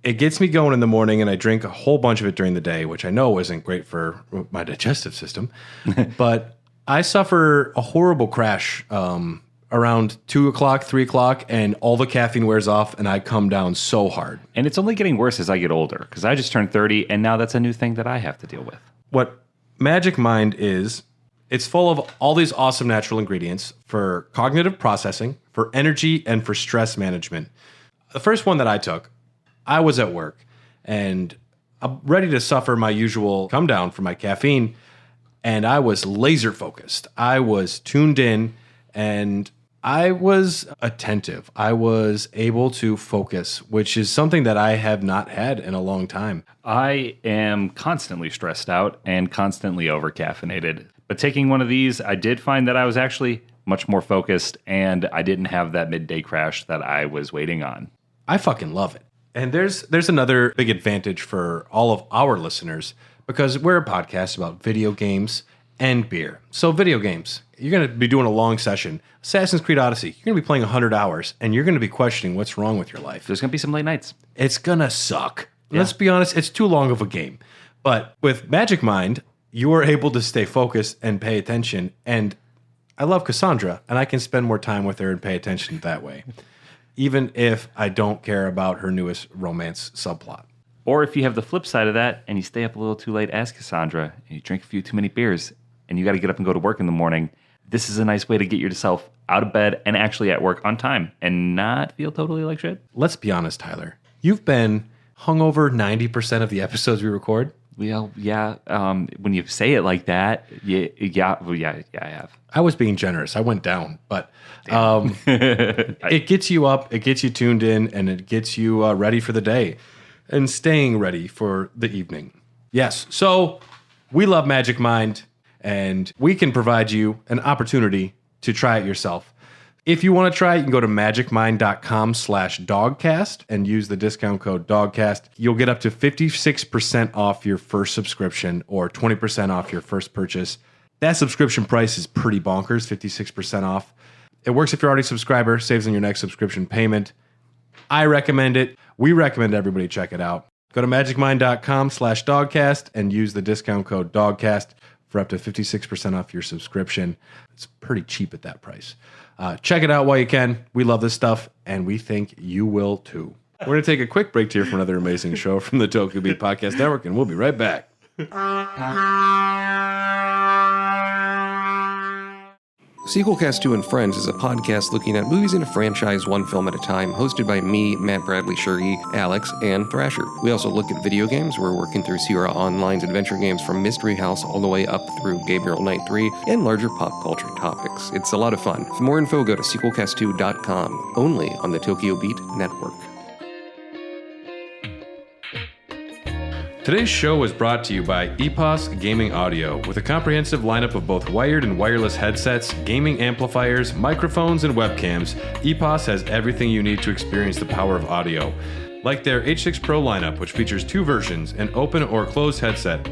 It gets me going in the morning and I drink a whole bunch of it during the day, which I know isn't great for my digestive system. But I suffer a horrible crash around 2 o'clock, 3 o'clock, and all the caffeine wears off and I come down so hard. And it's only getting worse as I get older because I just turned 30 and now that's a new thing that I have to deal with. What Magic Mind is, it's full of all these awesome natural ingredients for cognitive processing, for energy, and for stress management. The first one that I took, I was at work, and I'm ready to suffer my usual come down from my caffeine, and I was laser focused. I was tuned in, and I was attentive. I was able to focus, which is something that I have not had in a long time. I am constantly stressed out and constantly over-caffeinated. But taking one of these, I did find that I was actually much more focused and I didn't have that midday crash that I was waiting on. I fucking love it. And there's another big advantage for all of our listeners because we're a podcast about video games and beer. So video games, you're going to be doing a long session. Assassin's Creed Odyssey, you're going to be playing 100 hours and you're going to be questioning what's wrong with your life. There's going to be some late nights. It's going to suck. Yeah. Let's be honest, it's too long of a game. But with Magic Mind, you are able to stay focused and pay attention. And I love Cassandra, and I can spend more time with her and pay attention that way, even if I don't care about her newest romance subplot. Or if you have the flip side of that and you stay up a little too late as Cassandra and you drink a few too many beers and you got to get up and go to work in the morning, this is a nice way to get yourself out of bed and actually at work on time and not feel totally like shit. Let's be honest, Tyler. You've been hungover 90% of the episodes we record. Well, yeah. When you say it like that, yeah, I have. I was being generous. I went down, but it gets you up, it gets you tuned in, and it gets you ready for the day and staying ready for the evening. Yes. So we love Magic Mind, and we can provide you an opportunity to try it yourself. If you want to try it, you can go to magicmind.com/dogcast and use the discount code DOGCAST. You'll get up to 56% off your first subscription or 20% off your first purchase. That subscription price is pretty bonkers, 56% off. It works if you're already a subscriber, saves on your next subscription payment. I recommend it. We recommend everybody check it out. Go to magicmind.com/dogcast and use the discount code DOGCAST for up to 56% off your subscription. It's pretty cheap at that price. Check it out while you can. We love this stuff, and we think you will too. We're going to take a quick break here for another amazing show from the Tokyo Beat Podcast Network, and we'll be right back. Sequelcast 2 and Friends is a podcast looking at movies in a franchise one film at a time, hosted by me, Matt Bradley Shurgi, Alex, and Thrasher. We also look at video games. We're working through Sierra Online's adventure games from Mystery House all the way up through Gabriel Knight 3 and larger pop culture topics. It's a lot of fun. For more info, go to sequelcast2.com, only on the Tokyo Beat Network. Today's show is brought to you by EPOS Gaming Audio. With a comprehensive lineup of both wired and wireless headsets, gaming amplifiers, microphones, and webcams, EPOS has everything you need to experience the power of audio. Like their H6 Pro lineup, which features two versions, an open or closed headset.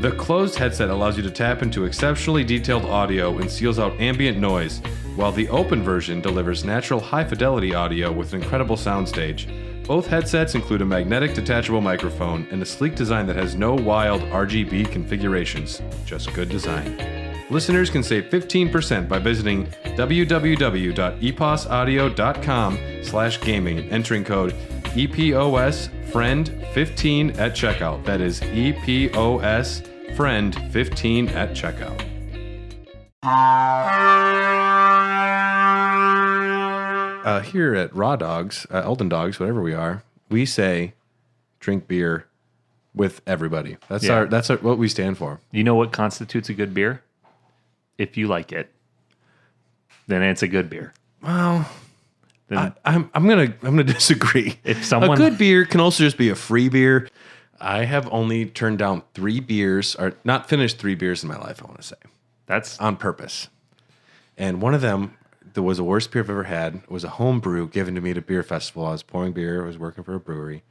The closed headset allows you to tap into exceptionally detailed audio and seals out ambient noise, while the open version delivers natural high-fidelity audio with an incredible soundstage. Both headsets include a magnetic detachable microphone and a sleek design that has no wild RGB configurations, just good design. Listeners can save 15% by visiting www.eposaudio.com/gaming and entering code EPOSFRIEND15 at checkout. That is EPOSFRIEND15 at checkout. Here at Raw Dogs, Elden Dogs, whatever we are, we say drink beer with everybody. That's what we stand for. You know what constitutes a good beer? If you like it, then it's a good beer. Well, I'm gonna disagree. If someone, a good beer can also just be a free beer. I have only turned down 3 beers, or not finished 3 beers in my life, I want to say. That's on purpose. And one of them, that was the worst beer I've ever had. It was a home brew given to me at a beer festival. I was pouring beer. I was working for a brewery.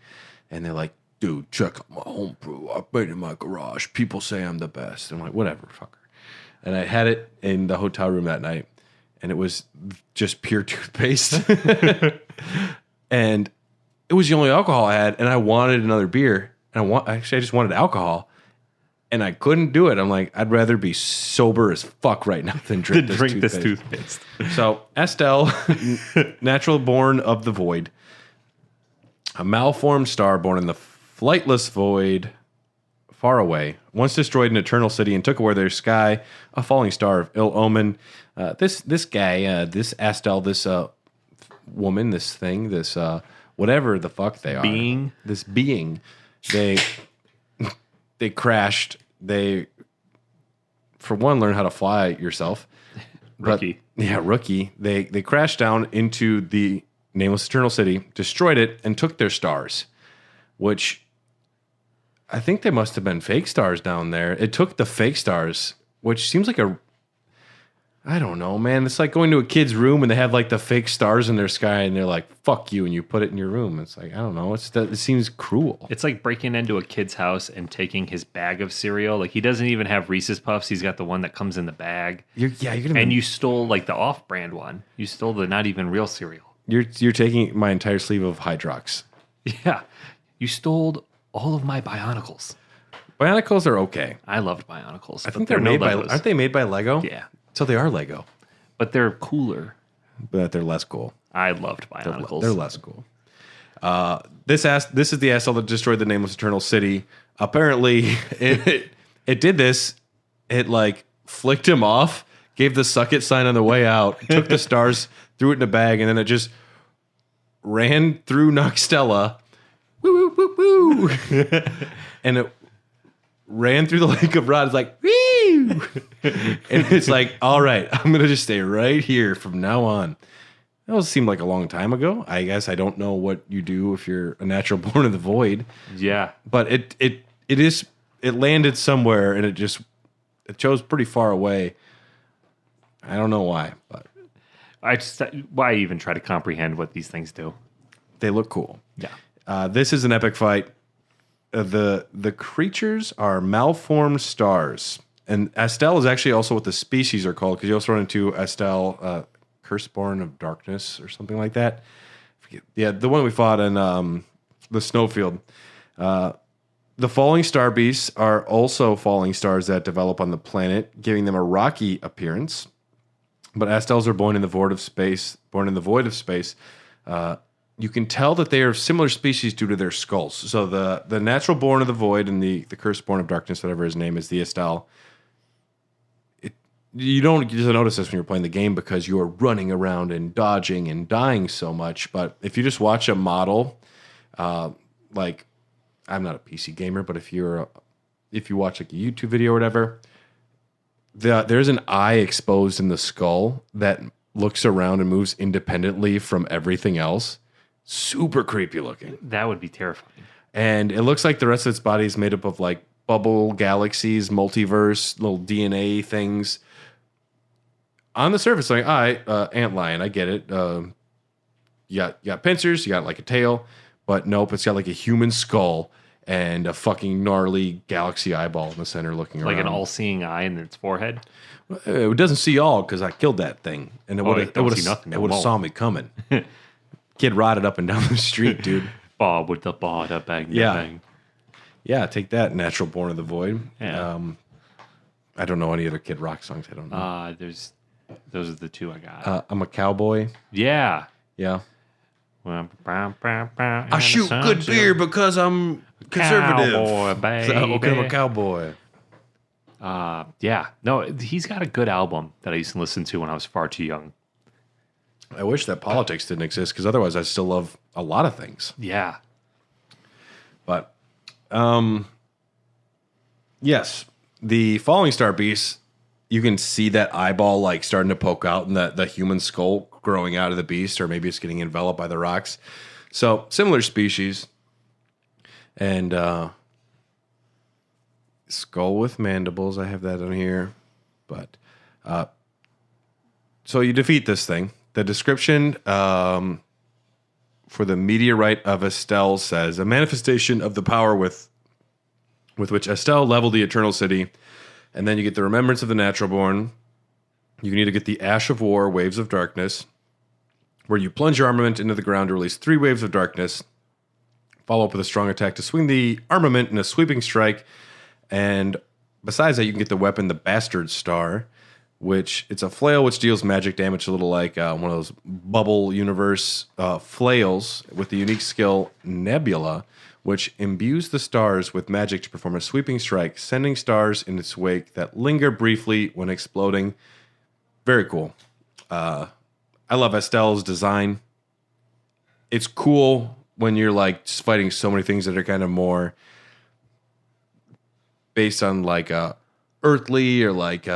And they're like, dude, check out my home brew. I made it in my garage. People say I'm the best. I'm like, whatever, fucker. And I had it in the hotel room that night. And it was just pure toothpaste. And it was the only alcohol I had. And I wanted another beer. And I just wanted alcohol. And I couldn't do it. I'm like, I'd rather be sober as fuck right now than drink this toothpaste. So, Estelle, natural born of the void, a malformed star born in the flightless void, far away, once destroyed an eternal city and took away their sky, a falling star of ill omen. This guy, this Estelle, this woman, this thing, this whatever the fuck they are, this being, they crashed. They, for one, learn how to fly yourself. Rookie. Rookie. They crashed down into the nameless eternal city, destroyed it, and took their stars, which I think they must have been fake stars down there. It took the fake stars, which seems like I don't know, man. It's like going to a kid's room and they have like the fake stars in their sky and they're like, fuck you, and you put it in your room. It's like, I don't know. It seems cruel. It's like breaking into a kid's house and taking his bag of cereal. Like, he doesn't even have Reese's Puffs. He's got the one that comes in the bag. You stole like the off-brand one. You stole the not even real cereal. You're taking my entire sleeve of Hydrox. Yeah. You stole all of my Bionicles. Bionicles are okay. I loved Bionicles. I think they're made by... Aren't they made by Lego? Yeah. So they are Lego. But they're cooler. But they're less cool. I loved Bionicles. They're less cool. This is the asshole that destroyed the nameless eternal city. Apparently, it did this. It like flicked him off, gave the suck it sign on the way out, took the stars, threw it in a bag, and then it just ran through Noxtella. Woo, woo, woo, woo. And it ran through the Lake of Rod. It's like, woo! And it's like, all right, I'm going to just stay right here from now on. That was seemed like a long time ago. I guess I don't know what you do if you're a natural born of the void. Yeah. But it landed somewhere and it chose pretty far away. I don't know why, but why even try to comprehend what these things do? They look cool. Yeah. This is an epic fight. The creatures are malformed stars. And Estelle is actually also what the species are called, because you also run into Estelle Curseborn of Darkness or something like that. Yeah, the one we fought in the snowfield. The falling star beasts are also falling stars that develop on the planet, giving them a rocky appearance. But Astels are born in the void of space. You can tell that they are similar species due to their skulls. So the natural born of the void and the curseborn of darkness, whatever his name is, the Astel. You don't just notice this when you're playing the game because you are running around and dodging and dying so much. But if you just watch a model, like I'm not a PC gamer, but if you watch like a YouTube video or whatever, there's an eye exposed in the skull that looks around and moves independently from everything else. Super creepy looking. That would be terrifying. And it looks like the rest of its body is made up of like bubble galaxies, multiverse, little DNA things. On the surface, like, all right, antlion, I get it. You got pincers, you got like a tail, but nope, it's got like a human skull and a fucking gnarly galaxy eyeball in the center looking around. Like an all-seeing eye in its forehead? It doesn't see all because I killed that thing. And it would have saw me coming. Kid rotted up and down the street, dude. Bob with the bada bang, bang. Yeah, take that, Natural Born of the Void. Yeah. I don't know any other Kid Rock songs. I don't know. Those are the two I got. I'm a cowboy. Yeah. Yeah. I shoot good beer because I'm conservative. Cowboy, baby. So, okay, I'm a cowboy. Yeah. No, he's got a good album that I used to listen to when I was far too young. I wish that politics didn't exist because otherwise I still love a lot of things. Yeah. But, yes, the Falling Star Beasts, you can see that eyeball like starting to poke out and the human skull growing out of the beast, or maybe it's getting enveloped by the rocks. So similar species. And skull with mandibles. I have that on here. But so you defeat this thing. The description for the meteorite of Astel says, a manifestation of the power with which Astel leveled the Eternal City. And then you get the Remembrance of the Natural Born. You can either get the Ash of War, Waves of Darkness, where you plunge your armament into the ground to release 3 waves of darkness. Follow up with a strong attack to swing the armament in a sweeping strike. And besides that, you can get the weapon, the Bastard Star, which it's a flail which deals magic damage, a little like one of those bubble universe flails, with the unique skill Nebula, which imbues the stars with magic to perform a sweeping strike, sending stars in its wake that linger briefly when exploding. Very cool. I love Astel's design. It's cool when you're like just fighting so many things that are kind of more based on like earthly or like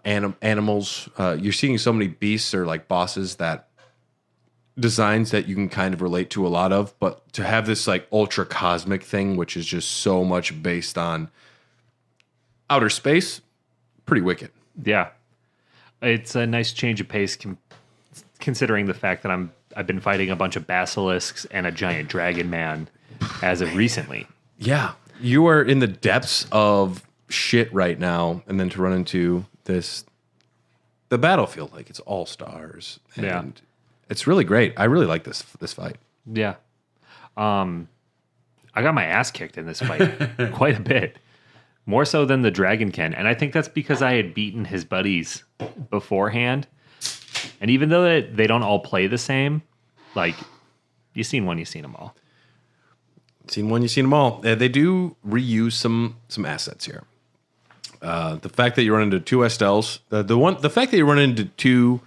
animals. You're seeing so many beasts or like bosses that designs that you can kind of relate to a lot of, but to have this like ultra cosmic thing, which is just so much based on outer space, pretty wicked. Yeah. It's a nice change of pace considering the fact that I've been fighting a bunch of basilisks and a giant dragon man as of recently. Yeah. You are in the depths of shit right now, and then to run into the battlefield, like it's all stars. And yeah. It's really great. I really like this fight. Yeah. I got my ass kicked in this fight quite a bit. More so than the Dragonkin. And I think that's because I had beaten his buddies beforehand. And even though they don't all play the same, like, you've seen one, you've seen them all. Seen one, you've seen them all. They do reuse some assets here. The fact that you run into 2 Estels, the fact that you run into 2...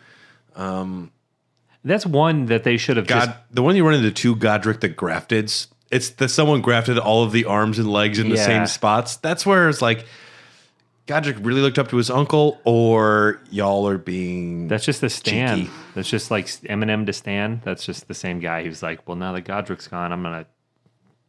that's one that they should have the one you run into 2 Godric the Grafteds. It's that someone grafted all of the arms and legs in the same spots. That's where it's like Godric really looked up to his uncle, or y'all are being That's just the Stan. cheeky. That's just like Eminem to Stan. That's just the same guy. He was like, well, now that Godric's gone, I'm going to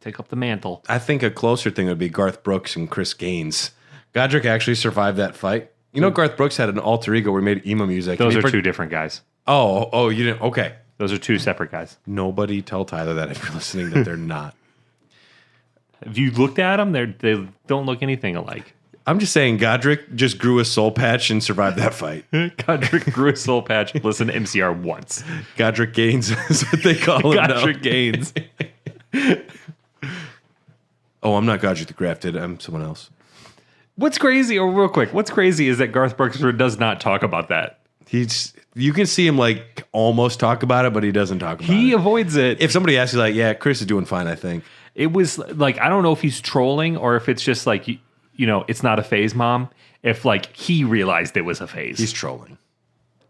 take up the mantle. I think a closer thing would be Garth Brooks and Chris Gaines. Godric actually survived that fight. You know, Garth Brooks had an alter ego where he made emo music. Those are 2 different guys. Oh, you didn't? Okay. Those are 2 separate guys. Nobody tell Tyler that if you're listening that they're not. Have you looked at them? They don't look anything alike. I'm just saying Godric just grew a soul patch and survived that fight. Godric grew a soul patch. Listen to MCR once. Godric Gaines is what they call him Godric now. Gaines. Oh, I'm not Godric the Grafted. I'm someone else. What's crazy, real quick, what's crazy is that Garth Brooks does not talk about that. You can see him like almost talk about it, but he doesn't talk about it. He avoids it. If somebody asks you, like, yeah, Chris is doing fine, I think. It was like, I don't know if he's trolling or if it's just like, it's not a phase, Mom. If like he realized it was a phase. He's trolling.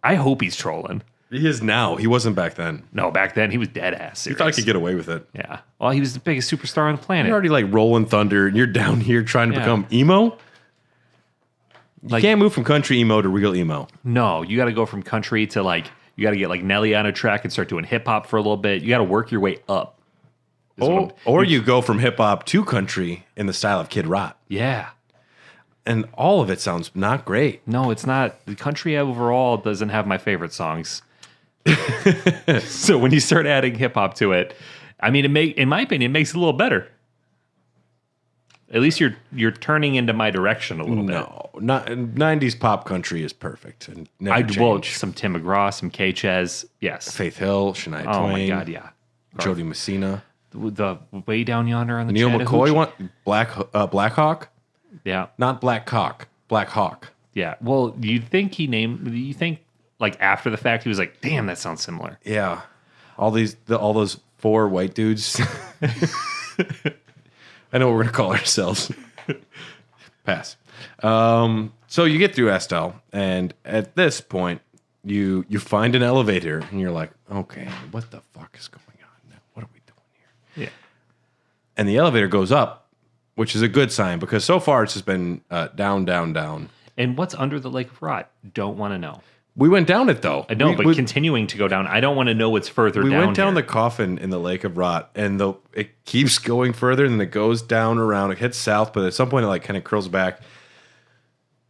I hope he's trolling. He is now. He wasn't back then. No, back then he was dead ass serious. He thought he could get away with it. Yeah. Well, he was the biggest superstar on the planet. You're already like rolling thunder, and you're down here trying to Yeah. become emo. You Like- can't move from country emo to real emo. No, you got to go from country to like, you got to get like Nelly on a track and start doing hip hop for a little bit. You got to work your way up. Or you go from hip hop to country in the style of Kid Rock. Yeah. And all of it sounds not great. No, it's not. The country overall doesn't have my favorite songs. So when you start adding hip hop to it, I mean, in my opinion, it makes it a little better. At least you're turning into my direction a little bit. No, not 90s pop country is perfect and never I'd change. well, some Tim McGraw, some K-Chez, yes. Faith Hill, Shania Twain. Oh my God, yeah. Jody Messina. The way down yonder on the Neil Chattahoochee. McCoy one. Black Hawk? Yeah, Not Black Cock. Black Hawk. yeah. Well, you think like after the fact he was like, damn, that sounds similar. Yeah. All those 4 white dudes. I know what we're gonna call ourselves. Pass. So you get through Estelle, and at this point, you find an elevator, and you're like, okay, what the fuck is going on now? What are we doing here? Yeah. And the elevator goes up, which is a good sign because so far it's just been down, down, down. And what's under the Lake of Rot? Don't want to know. We went down it though. I know, but we continuing to go down, I don't want to know what's further down. We went down here. the coffin in the Lake of Rot, and it keeps going further, and then it goes down around. It hits south, but at some point it like kind of curls back.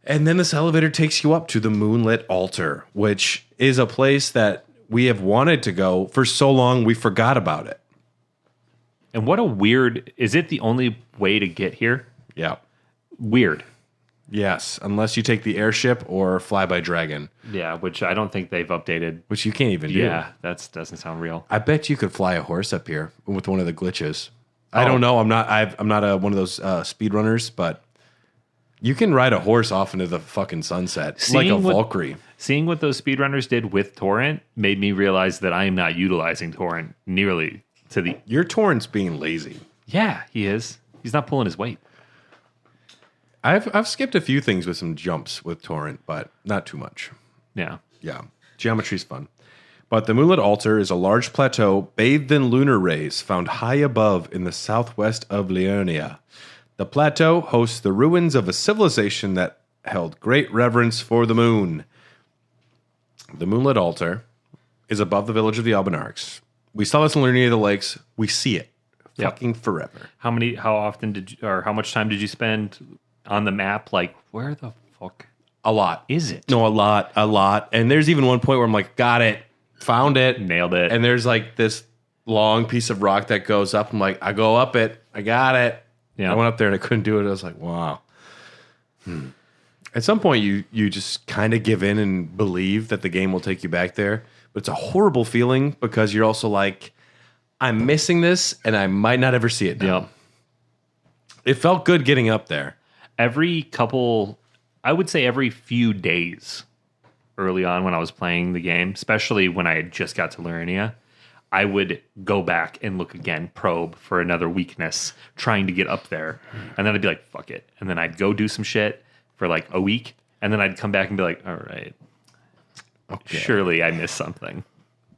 And then this elevator takes you up to the Moonlit Altar, which is a place that we have wanted to go for so long we forgot about it. And what a weird... Is it the only way to get here? Yeah. Weird. Yes, unless you take the airship or fly by dragon, Yeah, which I don't think they've updated. which you can't even do. Yeah, that doesn't sound real. I bet you could fly a horse up here with one of the glitches. I don't know. I'm not one of those speedrunners, but you can ride a horse off into the fucking sunset like a Valkyrie. Seeing what those speedrunners did with Torrent made me realize that I am not utilizing Torrent nearly to the... Your Torrent's being lazy. Yeah, he is. He's not pulling his weight. I've skipped a few things with some jumps with Torrent, but not too much. Yeah. Yeah, geometry's fun. But the Moonlit Altar is a large plateau bathed in lunar rays found high above in the southwest of Liurnia. The plateau hosts the ruins of a civilization that held great reverence for the moon. The Moonlit Altar is above the village of the Albinarchs. We saw this in Liurnia of the Lakes. We see it fucking forever. How much time did you spend on the map? Like, where the fuck A lot. is it? No, a lot. And there's even one point where I'm like, got it, found it, Nailed it. And there's like this long piece of rock that goes up. I'm like, I go up it, I got it. Yeah. I went up there and I couldn't do it. I was like, wow. At some point, you just kind of give in and believe that the game will take you back there. But it's a horrible feeling because you're also like, I'm missing this and I might not ever see it now. Yep. It felt good getting up there. I would say every few days early on when I was playing the game, especially when I had just got to Liurnia, I would go back and look again, probe for another weakness, trying to get up there. And then I'd be like, fuck it. And then I'd go do some shit for like a week. And then I'd come back and be like, all right, Okay. surely I missed something.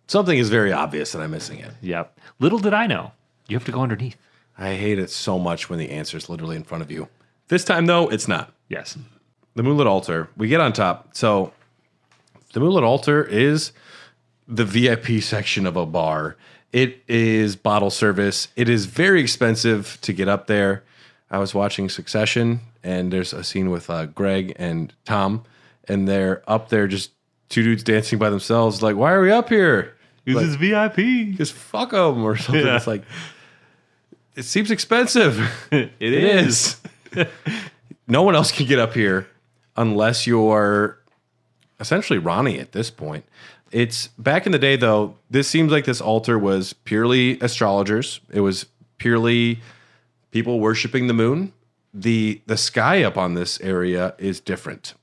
Something is very obvious and I'm missing it. Yep. Little did I know. You have to go underneath. I hate it so much when the answer is literally in front of you. This time, though, it's not. Yes. The Moonlit Altar. We get on top. So the Moonlit Altar is the VIP section of a bar. It is bottle service. It is very expensive to get up there. I was watching Succession, and there's a scene with Greg and Tom, and they're up there just two dudes dancing by themselves. Like, why are we up here? This is VIP. Just fuck them or something. Yeah. It's like, it seems expensive. It is. no one else can get up here unless you're essentially Ronnie at this point. It's back in the day, though. This seems like this altar was purely astrologers. It was purely people worshiping the moon. The sky up on this area is different.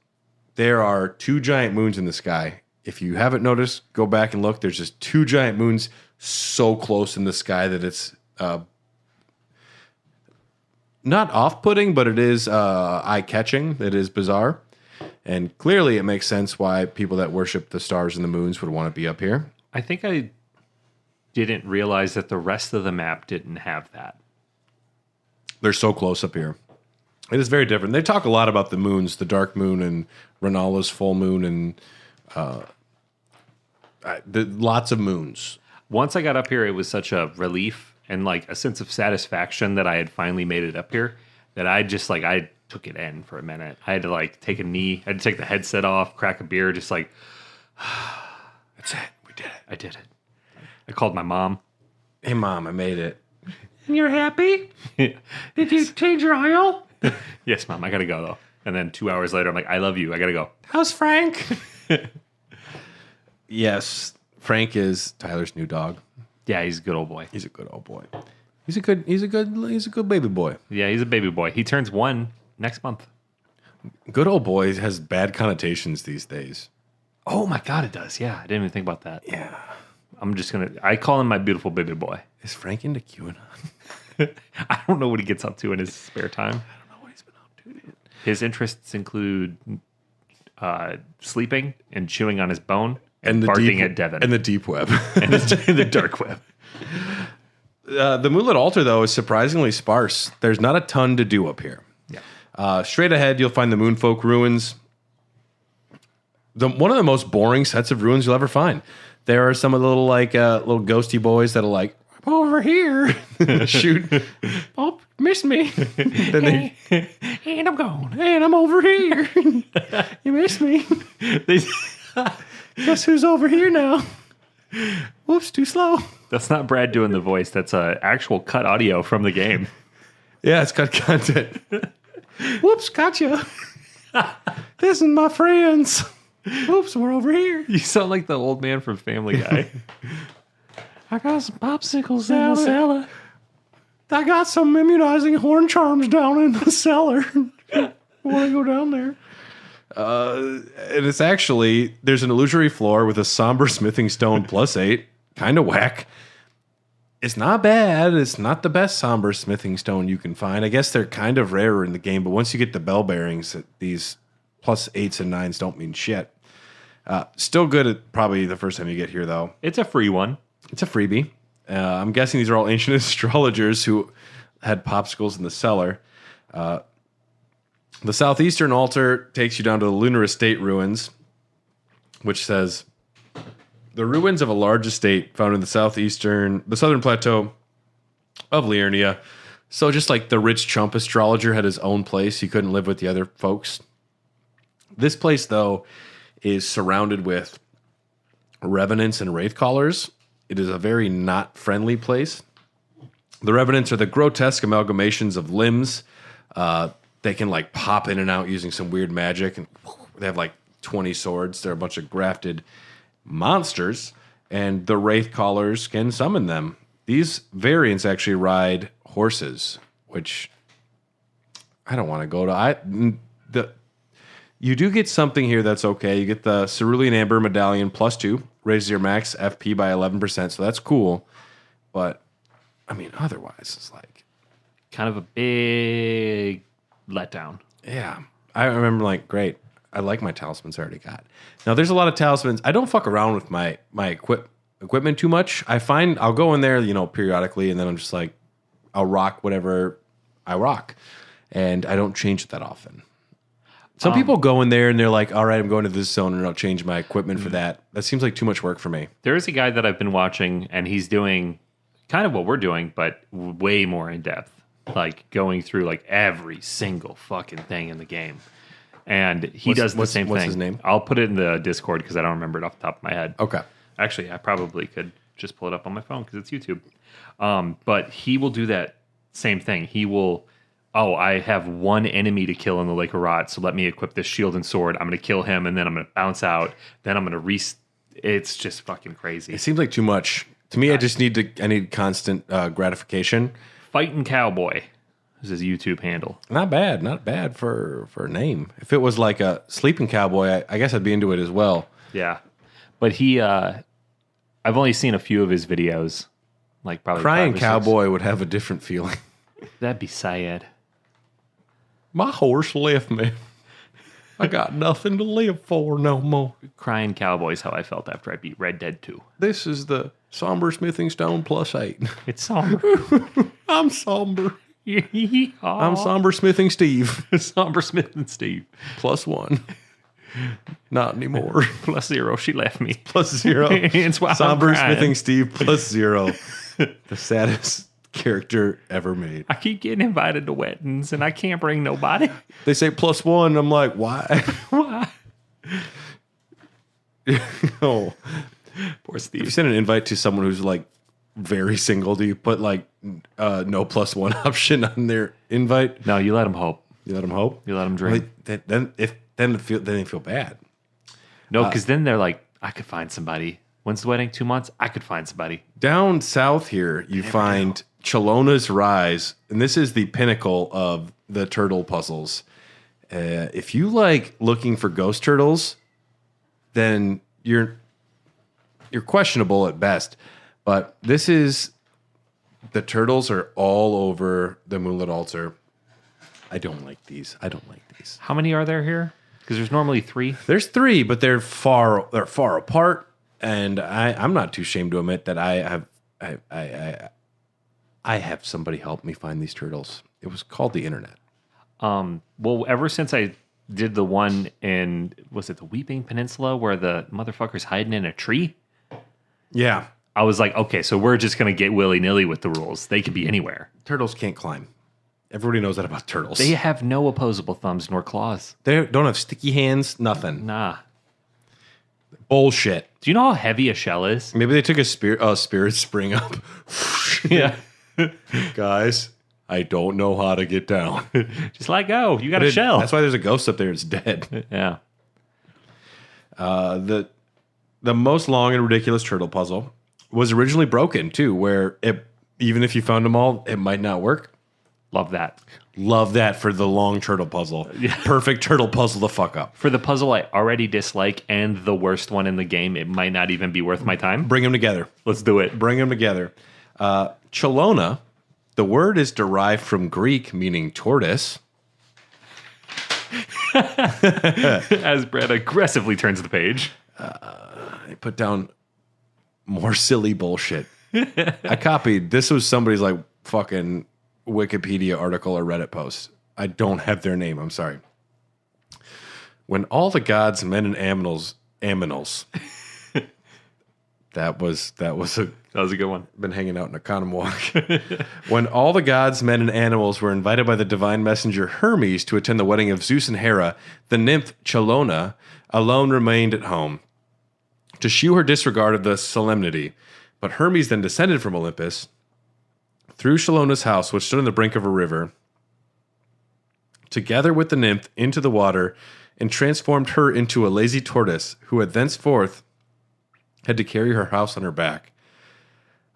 There are 2 giant moons in the sky. If you haven't noticed, go back and look. There's just 2 giant moons so close in the sky that it's not off-putting, but it is eye-catching. It is bizarre. And clearly it makes sense why people that worship the stars and the moons would want to be up here. I think I didn't realize that the rest of the map didn't have that. They're so close up here. It is very different. They talk a lot about the moons, the dark moon and Renala's full moon, and lots of moons. Once I got up here, it was such a relief and like a sense of satisfaction that I had finally made it up here that I just like, I took it in for a minute. I had to like take a knee. I had to take the headset off, crack a beer, just like, That's it. We did it. I did it. I called my mom. Hey, Mom, I made it. You're happy? Did you change your oil? Yes, Mom, I got to go though. And then 2 hours later, I'm like, I love you. I got to go. How's Frank? Yes, Frank is Tyler's new dog. Yeah, he's a good old boy. He's a good old boy. He's a good baby boy. Yeah, he's a baby boy. He turns 1 next month. Good old boy has bad connotations these days. Oh my God, it does. Yeah, I didn't even think about that. Yeah. I call him my beautiful baby boy. Is Frank into QAnon? I don't know what he gets up to in his spare time. I don't know what he's been up to, dude. His interests include sleeping and chewing on his bone And the barking deep, at Devin. And the deep web. and the dark web. The Moonlit Altar, though, is surprisingly sparse. There's not a ton to do up here. Yeah. Straight ahead, you'll find the Moonfolk ruins. One of the most boring sets of ruins you'll ever find. There are some of the little little ghosty boys that'll like, I'm over here. shoot. Oh, miss me. Then they, And I'm gone. And I'm over here. You miss me. Guess who's over here now? Whoops, too slow. That's not Brad doing the voice. That's actual cut audio from the game. yeah, it's got content. Whoops, gotcha. This is my friends. Whoops, we're over here. You sound like the old man from Family Guy. I got some popsicles in the cellar. I got some immunizing horn charms down in the cellar. Want to go down there? And it's actually, there's an illusory floor with a somber smithing stone +8. Kind of whack. It's not bad. It's not the best somber smithing stone you can find. I guess they're kind of rarer in the game, but once you get the bell bearings, these +8s and 9s don't mean shit. Still good at probably the first time you get here, though. It's a free one. It's a freebie. I'm guessing these are all ancient astrologers who had popsicles in the cellar. The southeastern altar takes you down to the Lunar Estate ruins, which says, the ruins of a large estate found in the southern plateau of Liurnia. So just like the rich chump astrologer had his own place, he couldn't live with the other folks. This place, though, is surrounded with revenants and wraithcallers. It is a very not friendly place. The revenants are the grotesque amalgamations of limbs. They can like pop in and out using some weird magic, and they have like 20 swords. They're a bunch of grafted monsters, and the wraithcallers can summon them. These variants actually ride horses, which I don't want to go to. You do get something here that's okay. You get the Cerulean Amber Medallion +2, raises your max FP by 11%, so that's cool. But, I mean, otherwise, it's like... Kind of a big letdown. Yeah. I remember, like, great. I like my talismans I already got. Now, there's a lot of talismans. I don't fuck around with my equipment too much. I find I'll go in there, periodically, and then I'm just like, I'll rock whatever I rock. And I don't change it that often. Some people go in there and they're like, all right, I'm going to this zone and I'll change my equipment for that. That seems like too much work for me. There is a guy that I've been watching, and he's doing kind of what we're doing, but way more in depth. Like going through like every single fucking thing in the game. And he does the same thing. What's his name? I'll put it in the Discord because I don't remember it off the top of my head. Okay. Actually, I probably could just pull it up on my phone because it's YouTube. But he will do that same thing. He will oh, I have one enemy to kill in the Lake of Rot, so let me equip this shield and sword. I'm going to kill him, and then I'm going to bounce out. Then I'm going to It's just fucking crazy. It seems like too much. To me, I need constant gratification. Fighting Cowboy is his YouTube handle. Not bad for a name. If it was like a Sleeping Cowboy, I guess I'd be into it as well. Yeah. But I've only seen a few of his videos. Like probably Crying 5 or 6. Cowboy would have a different feeling. That'd be sad. My horse left me. I got nothing to live for no more. Crying Cowboy is how I felt after I beat Red Dead 2. This is the Somber Smithing Stone +8. It's somber. I'm somber. I'm I'm Somber Smithing Steve. Somber Smith and Steve. +1. Not anymore. +0. She left me. +0. It's why I'm Somber crying. Smithing Steve +0. The saddest character ever made. I keep getting invited to weddings and I can't bring nobody. They say +1. I'm like, why? Why? Oh, Poor if you Steve. send an invite to someone who's like very single, do you put like no +1 option on their invite? No, you let him hope. You let them hope. You let them dream. Then they feel bad. No, because then they're like, I could find somebody. When's the wedding? 2 months? I could find somebody. Down south here, you find Chelona's Rise, and this is the pinnacle of the turtle puzzles. If you like looking for ghost turtles, then you're questionable at best. But this is the turtles are all over the Moonlit Altar. I don't like these. How many are there here? Because there's normally 3. There's 3, but they're far apart. And I'm not too ashamed to admit that I have somebody help me find these turtles. It was called the internet. Well, ever since I did the one in, was it the Weeping Peninsula where the motherfucker's hiding in a tree? Yeah. I was like, okay, so we're just going to get willy-nilly with the rules. They could be anywhere. Turtles can't climb. Everybody knows that about turtles. They have no opposable thumbs nor claws. They don't have sticky hands, nothing. Nah. Bullshit. Do you know how heavy a shell is? Maybe they took a spirit spring up. Yeah. Guys, I don't know how to get down. Just let go. You got a shell. That's why there's a ghost up there. It's dead. Yeah. The most long and ridiculous turtle puzzle was originally broken too, where even if you found them all, it might not work. Love that. Love that for the long turtle puzzle. Yeah. Perfect turtle puzzle to fuck up. For the puzzle I already dislike and the worst one in the game, it might not even be worth my time. Bring them together. Let's do it. Bring them together. Chelona, the word is derived from Greek meaning tortoise. As Brad aggressively turns the page. I put down more silly bullshit. I copied. This was somebody's like fucking Wikipedia article or Reddit post. I don't have their name. I'm sorry. When all the gods, men, and aminals. That was a good one. been hanging out in a condom walk. When all the gods, men, and animals were invited by the divine messenger Hermes to attend the wedding of Zeus and Hera, the nymph Chelona alone remained at home to shew her disregard of the solemnity. But Hermes then descended from Olympus, through Chelona's house, which stood on the brink of a river, together with the nymph into the water, and transformed her into a lazy tortoise, who had thenceforth had to carry her house on her back.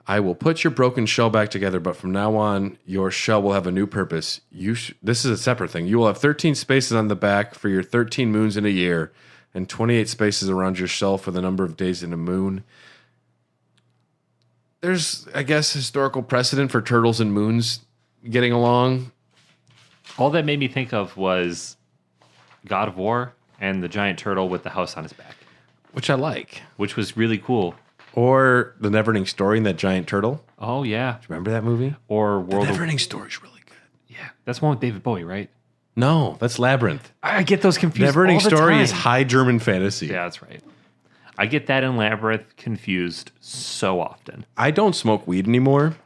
I will put your broken shell back together, but from now on, your shell will have a new purpose. This is a separate thing. You will have 13 spaces on the back for your 13 moons in a year, and 28 spaces around your shell for the number of days in a moon. There's, I guess, historical precedent for turtles and moons getting along. All that made me think of was God of War and the giant turtle with the house on his back, Which I like. which was really cool. Or The Neverending Story and that giant turtle. Oh, yeah. Remember that movie? Or World of... Neverending Story's really good. Yeah. That's one with David Bowie, right? No, that's Labyrinth. I get those confused Neverending all the Story time. is high German fantasy. Yeah, that's right. I get that in Labyrinth confused so often. I don't smoke weed anymore.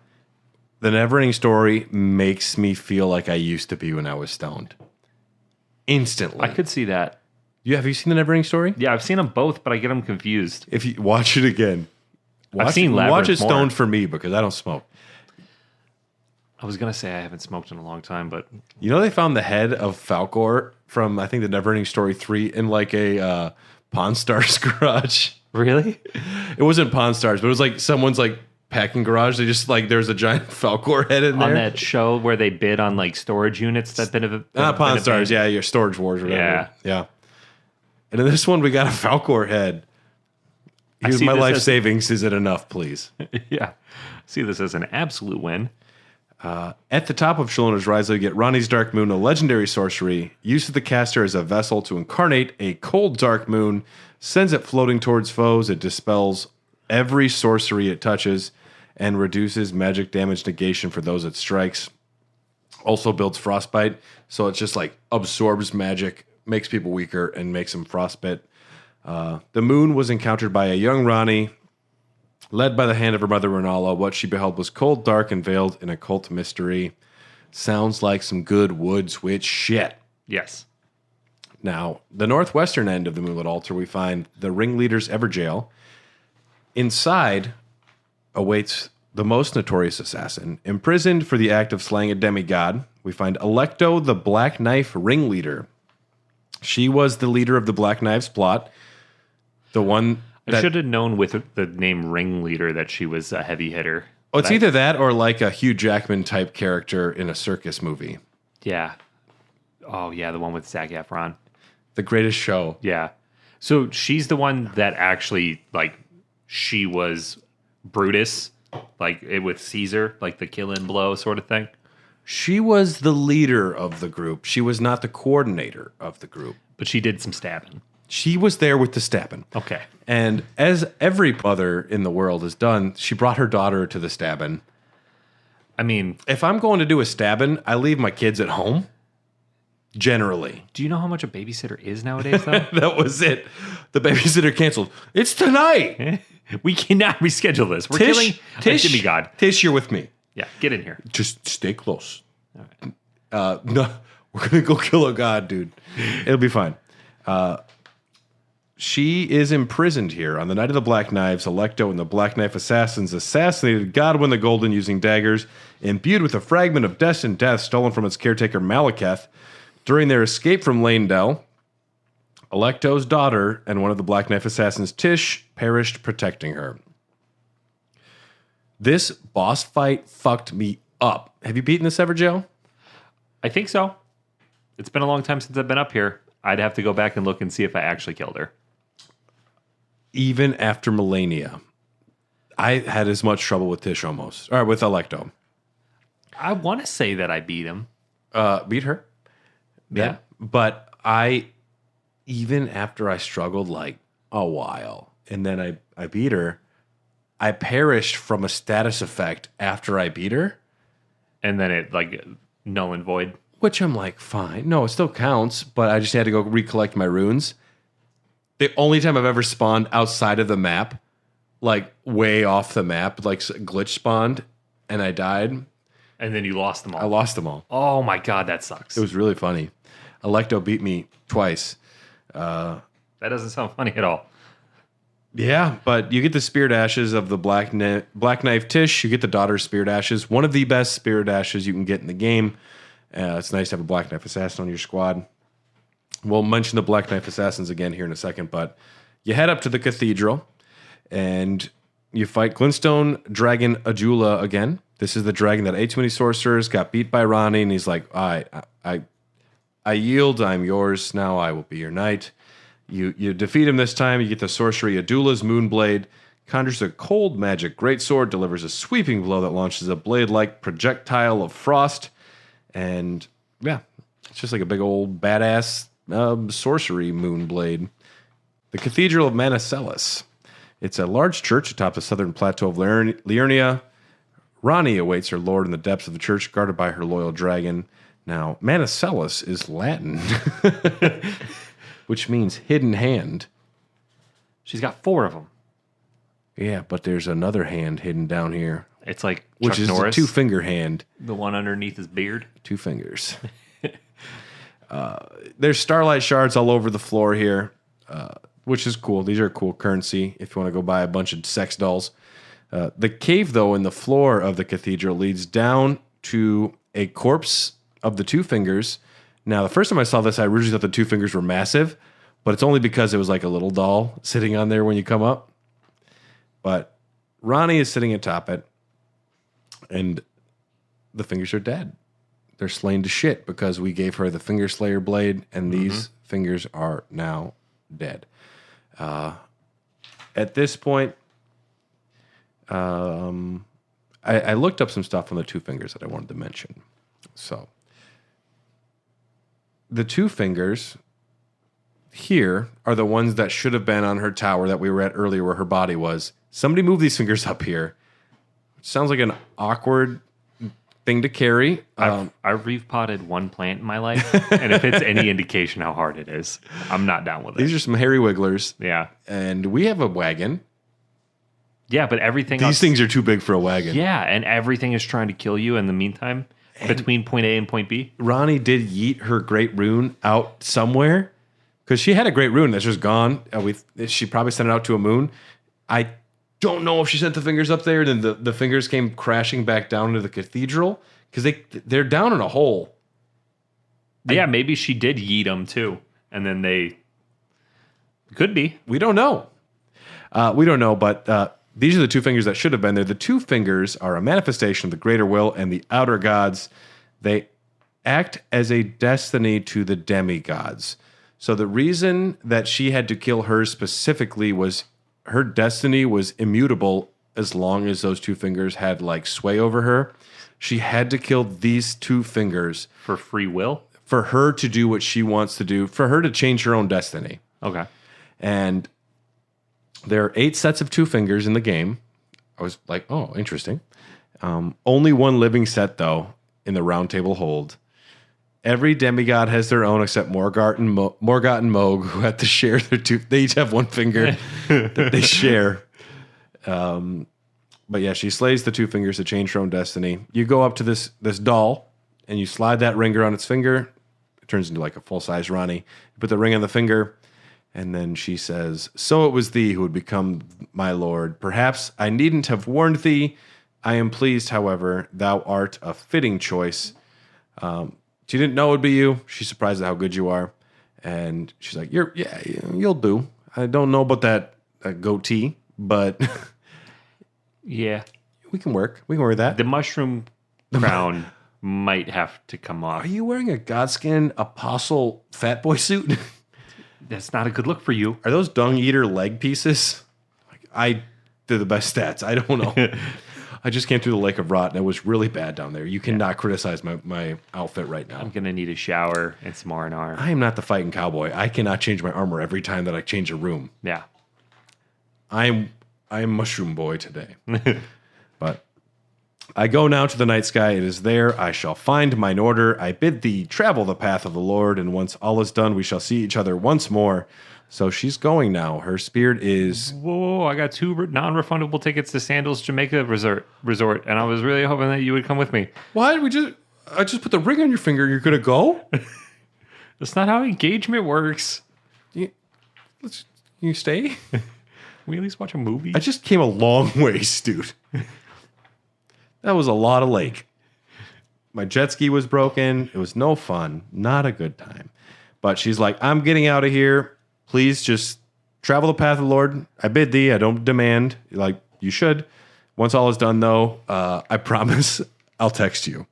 The Neverending Story makes me feel like I used to be when I was stoned. Instantly. I could see that. Have you seen The Neverending Story? Yeah, I've seen them both, but I get them confused. If you watch it again, I've seen watch Labyrinth it more. stoned for me because I don't smoke. I was going to say I haven't smoked in a long time, but You know, they found the head of Falcor from, I think, the Neverending Story 3 in like a Pawn Stars garage. really? It wasn't Pawn Stars, but it was like someone's like packing garage. They just like, there's a giant Falcor head in there. On that show where they bid on like storage units that been Pawn Stars, yeah, your Storage Wars or whatever. Yeah. And in this one, we got a Falcor head. Here's my life savings. Is it enough, please? Yeah. See this as an absolute win. At the top of Chelona's Rise, you get Rani's Dark Moon, a legendary sorcery. Uses the caster as a vessel to incarnate a cold dark moon, sends it floating towards foes. It dispels every sorcery it touches and reduces magic damage negation for those it strikes. Also builds Frostbite, so it just like absorbs magic, makes people weaker, and makes them frostbite. The moon was encountered by a young Rani, led by the hand of her mother Renala. What she beheld was cold, dark, and veiled in occult mystery. Sounds like some good Woods Witch shit. Yes. Now, the northwestern end of the Moonlit Altar, we find the ringleader's Everjail. Inside awaits the most notorious assassin. Imprisoned for the act of slaying a demigod, we find Alecto, the Black Knife ringleader. She was the leader of the Black Knife's plot. The one that... I should have known with the name ringleader that she was a heavy hitter. Oh, it's either that or like a Hugh Jackman type character in a circus movie. Yeah. Oh, yeah, the one with Zac Efron. The Greatest Show. Yeah. So she's the one that actually, like, she was Brutus, like it with Caesar, like the kill and blow sort of thing. She was the leader of the group. She was not the coordinator of the group. But she did some stabbing. She was there with the stabbing. Okay. And as every mother in the world has done, she brought her daughter to the stabbing. I mean, If I'm going to do a stabbing, I leave my kids at home. Generally. do you know how much a babysitter is nowadays, though? That was it. The babysitter canceled. It's tonight. We cannot reschedule this. We're killing a demigod. Tish, you're with me. Yeah, get in here. Just stay close. No, we're going to go kill a god, dude. It'll be fine. She is imprisoned here. On the night of the Black Knives, Alecto and the Black Knife assassins assassinated Godwin the Golden using daggers, imbued with a fragment of destined death stolen from its caretaker Malekith. During their escape from Lanedell, Alecto's daughter and one of the Black Knife assassins, Tish, perished protecting her. This boss fight fucked me up. Have you beaten this ever, Joe? I think so. It's been a long time since I've been up here. I'd have to go back and look and see if I actually killed her. Even after Millennia, I had as much trouble with Tish almost, or with Alecto. I want to say that I beat him. Beat her? Yeah. But even after I struggled like a while, and then I beat her, I perished from a status effect after I beat her. And then it, like, null and void. Which I'm like, fine. No, it still counts, but I just had to go recollect my runes. The only time I've ever spawned outside of the map, like way off the map, like glitch spawned, and I died. And then you lost them all. I lost them all. Oh my God, that sucks. It was really funny. Alecto beat me twice. That doesn't sound funny at all. Yeah, but you get the Spirit Ashes of the Black Knife Tish. You get the Daughter's Spirit Ashes. One of the best Spirit Ashes you can get in the game. It's nice to have a Black Knife Assassin on your squad. We'll mention the Black Knife Assassins again here in a second, but you head up to the Cathedral, and you fight Glintstone Dragon Ajula again. This is the dragon that ate too many sorcerers, got beat by Rani, and he's like, I yield, I'm yours, now I will be your knight. You defeat him this time, you get the sorcery Adula's Moonblade, conjures a cold magic greatsword, delivers a sweeping blow that launches a blade-like projectile of frost, and yeah, it's just like a big old badass sorcery Moonblade. The Cathedral of Manicelis. It's a large church atop the southern plateau of Liurnia. Rani awaits her lord in the depths of the church, guarded by her loyal dragon. Now, Manicelis is Latin, which means hidden hand. She's got 4 of them. Yeah, but there's another hand hidden down here, It's like which Chuck is Norris, a 2-finger hand. the one underneath his beard. 2 fingers. There's starlight shards all over the floor here, which is cool. These are cool currency if you want to go buy a bunch of sex dolls. The cave, though, in the floor of the cathedral leads down to a corpse of the two fingers. Now, the first time I saw this, I originally thought the two fingers were massive, but it's only because it was like a little doll sitting on there when you come up. But Ronnie is sitting atop it, and the fingers are dead. They're slain to shit because we gave her the Finger Slayer blade, and these fingers are now dead. At this point, I looked up some stuff on the two fingers that I wanted to mention. So, the two fingers here are the ones that should have been on her tower that we were at earlier where her body was. Somebody move these fingers up here. Sounds like an awkward thing to carry. I've repotted one plant in my life, and if it's any indication how hard it is, I'm not down with it. These are some hairy wigglers. Yeah. And we have a wagon. Yeah, but everything These else, things are too big for a wagon. yeah, and everything is trying to kill you in the meantime between point A and point B. Ronnie did yeet her great rune out somewhere because she had a great rune that's just gone. She probably sent it out to a moon. I don't know if she sent the fingers up there, then the fingers came crashing back down into the cathedral because they're down in a hole. Yeah, maybe she did yeet them too, and then they could be. We don't know. But these are the two fingers that should have been there. The two fingers are a manifestation of the greater will and the outer gods. They act as a destiny to the demigods. So the reason that she had to kill hers specifically was her destiny was immutable as long as those two fingers had like sway over her. She had to kill these two fingers For free will? for her to do what she wants to do, for her to change her own destiny. Okay. And there are 8 sets of two fingers in the game. I was like, oh, interesting. Only one living set, though, in the round table hold. Every demigod has their own except Morgott and Moog, who have to share their two. They each have one finger that they share. But yeah, she slays the two fingers to change her own destiny. You go up to this doll, and you slide that ringer on its finger. It turns into like a full-size Ronnie. You put the ring on the finger, and then she says, "So it was thee who would become my lord. Perhaps I needn't have warned thee. I am pleased, however, thou art a fitting choice." She didn't know it would be you. She's surprised at how good you are. And she's like, you'll do. I don't know about that goatee, but Yeah. we can work. We can wear that. The mushroom crown might have to come off. Are you wearing a Godskin Apostle fat boy suit? That's not a good look for you. Are those dung eater leg pieces? I did the best stats. I don't know. I just came through the Lake of Rot, and it was really bad down there. You cannot criticize my outfit right now. I'm going to need a shower and some R&R. I am not the fighting cowboy. I cannot change my armor every time that I change a room. Yeah. I am mushroom boy today. But I go now to the night sky. It is there. I shall find mine order. I bid thee travel the path of the Lord, and once all is done, we shall see each other once more. So she's going now. Her spirit is... Whoa, I got 2 non-refundable tickets to Sandals Jamaica Resort, and I was really hoping that you would come with me. Why? I just put the ring on your finger. You're going to go? That's not how engagement works. You stay? Can we at least watch a movie? I just came a long ways, dude. That was a lot of lake. My jet ski was broken. It was no fun. Not a good time. But she's like, I'm getting out of here. Please just travel the path of the Lord. I bid thee. I don't demand. Like, you should. Once all is done, though, I promise I'll text you.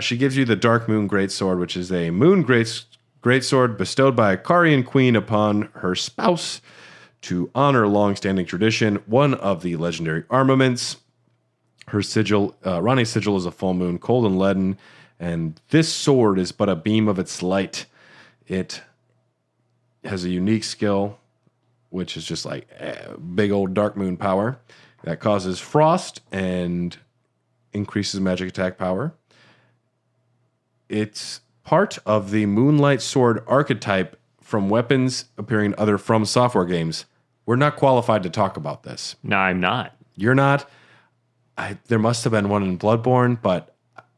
She gives you the Dark Moon Greatsword, which is a moon greatsword bestowed by a Carian queen upon her spouse to honor long-standing tradition, one of the legendary armaments. Her sigil, Ronnie's sigil, is a full moon, cold and leaden, and this sword is but a beam of its light. It has a unique skill, which is just like big old dark moon power that causes frost and increases magic attack power. It's part of the Moonlight Sword archetype from weapons appearing in other From Software games. We're not qualified to talk about this. No, I'm not. You're not. There must have been one in Bloodborne, but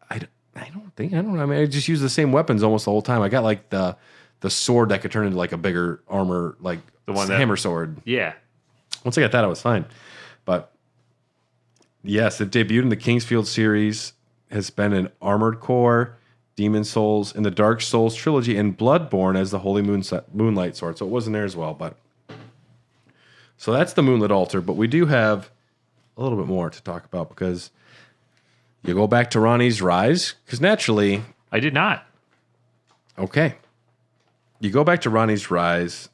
I don't know. I mean, I just use the same weapons almost the whole time. I got like the sword that could turn into like a bigger armor, like the one hammer sword. Yeah. Once I got that, I was fine. But yes, it debuted in the Kingsfield series. has been in Armored Core, Demon Souls, in the Dark Souls trilogy, and Bloodborne as the Holy Moonlight Sword. So it wasn't there as well, but so that's the Moonlit Altar. But we do have a little bit more to talk about because you go back to Ranni's Rise because naturally, I did not. okay, you go back to Ranni's Rise.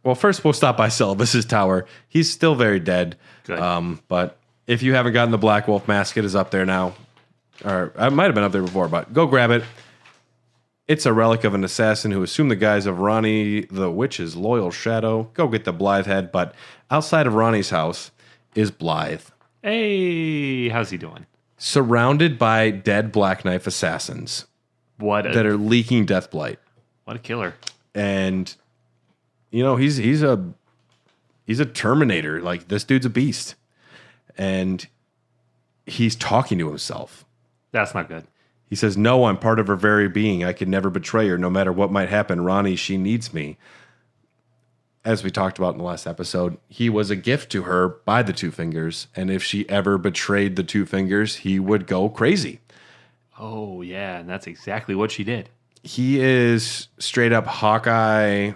Well, first we'll stop by Celelus's tower. He's still very dead. Good. But if you haven't gotten the Black Wolf mask, it is up there now. Or I might have been up there before, but go grab it. It's a relic of an assassin who assumed the guise of Ranni the Witch's loyal shadow. Go get the Blythe head. But outside of Ranni's house is Blythe, Hey, how's he doing? surrounded by dead Black Knife assassins that are leaking death blight. What a killer. And you know, he's a Terminator. Like, this dude's a beast. And he's talking to himself. That's not good. He says, "No, I'm part of her very being. I could never betray her, no matter what might happen. Ranni, she needs me." As we talked about in the last episode, he was a gift to her by the Two Fingers. And if she ever betrayed the Two Fingers, he would go crazy. Oh, yeah, and that's exactly what she did. He is straight up Hawkeye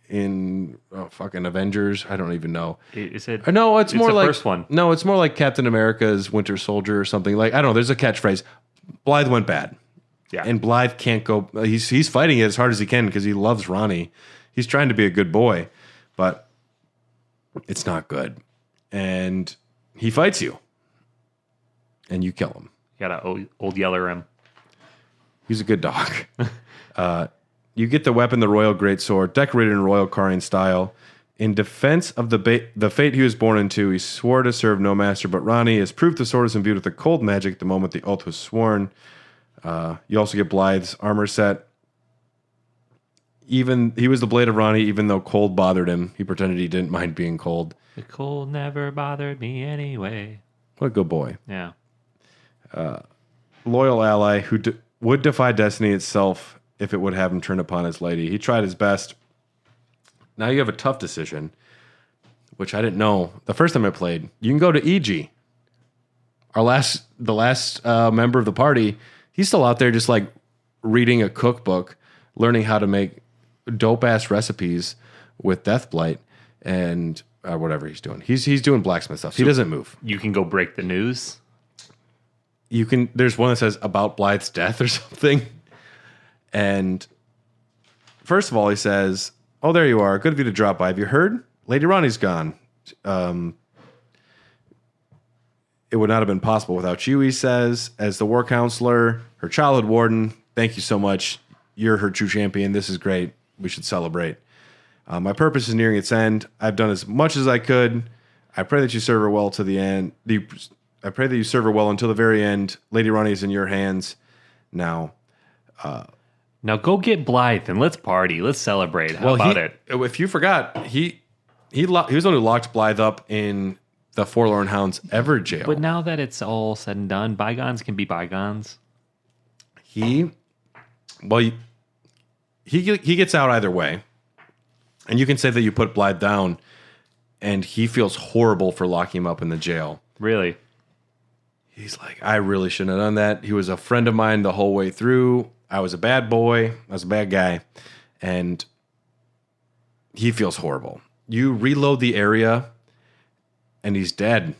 in fucking Avengers. I don't even know. Is it? No, it's more the like first one. No, it's more like Captain America's Winter Soldier or something. Like, I don't know. There's a catchphrase. Blythe went bad. Yeah. And Blythe can't go. He's fighting it as hard as he can because he loves Ranni. He's trying to be a good boy, but it's not good. And he fights you, and you kill him. You gotta old yeller him. He's a good dog. You get the weapon, the Royal Greatsword, decorated in Royal Karian style. In defense of the fate he was born into, he swore to serve no master but Ranni. As proof, the sword is imbued with a cold magic the moment the oath was sworn. You also get Blythe's armor set. He was the blade of Ranni, even though cold bothered him. He pretended he didn't mind being cold. The cold never bothered me anyway. What a good boy. Yeah. Loyal ally who would defy destiny itself if it would have him turn upon his lady. He tried his best. Now you have a tough decision, which I didn't know the first time I played. You can go to EG. The last member of the party, he's still out there just like reading a cookbook, learning how to make dope-ass recipes with Deathblight and whatever he's doing. He's doing blacksmith stuff. He doesn't move. You can go break the news. You can. There's one that says about Blythe's death or something. And first of all, he says, "Oh, there you are. Good of you to drop by. Have you heard? Lady Ranni's gone. It would not have been possible without you," he says. "As the war counselor, her childhood warden, thank you so much. You're her true champion. This is great. We should celebrate. My purpose is nearing its end. I've done as much as I could. I pray that you serve her well to the end. I pray that you serve her well until the very end. Lady Ranni is in your hands now." Now go get Blythe and let's party. Let's celebrate. How about it? If you forgot, he was the one who locked Blythe up in the Forlorn Hounds Ever jail. But now that it's all said and done, bygones can be bygones. He gets out either way. And you can say that you put Blythe down, and he feels horrible for locking him up in the jail. Really? He's like, "I really shouldn't have done that. He was a friend of mine the whole way through. I was a bad boy. I was a bad guy." And he feels horrible. You reload the area, and he's dead.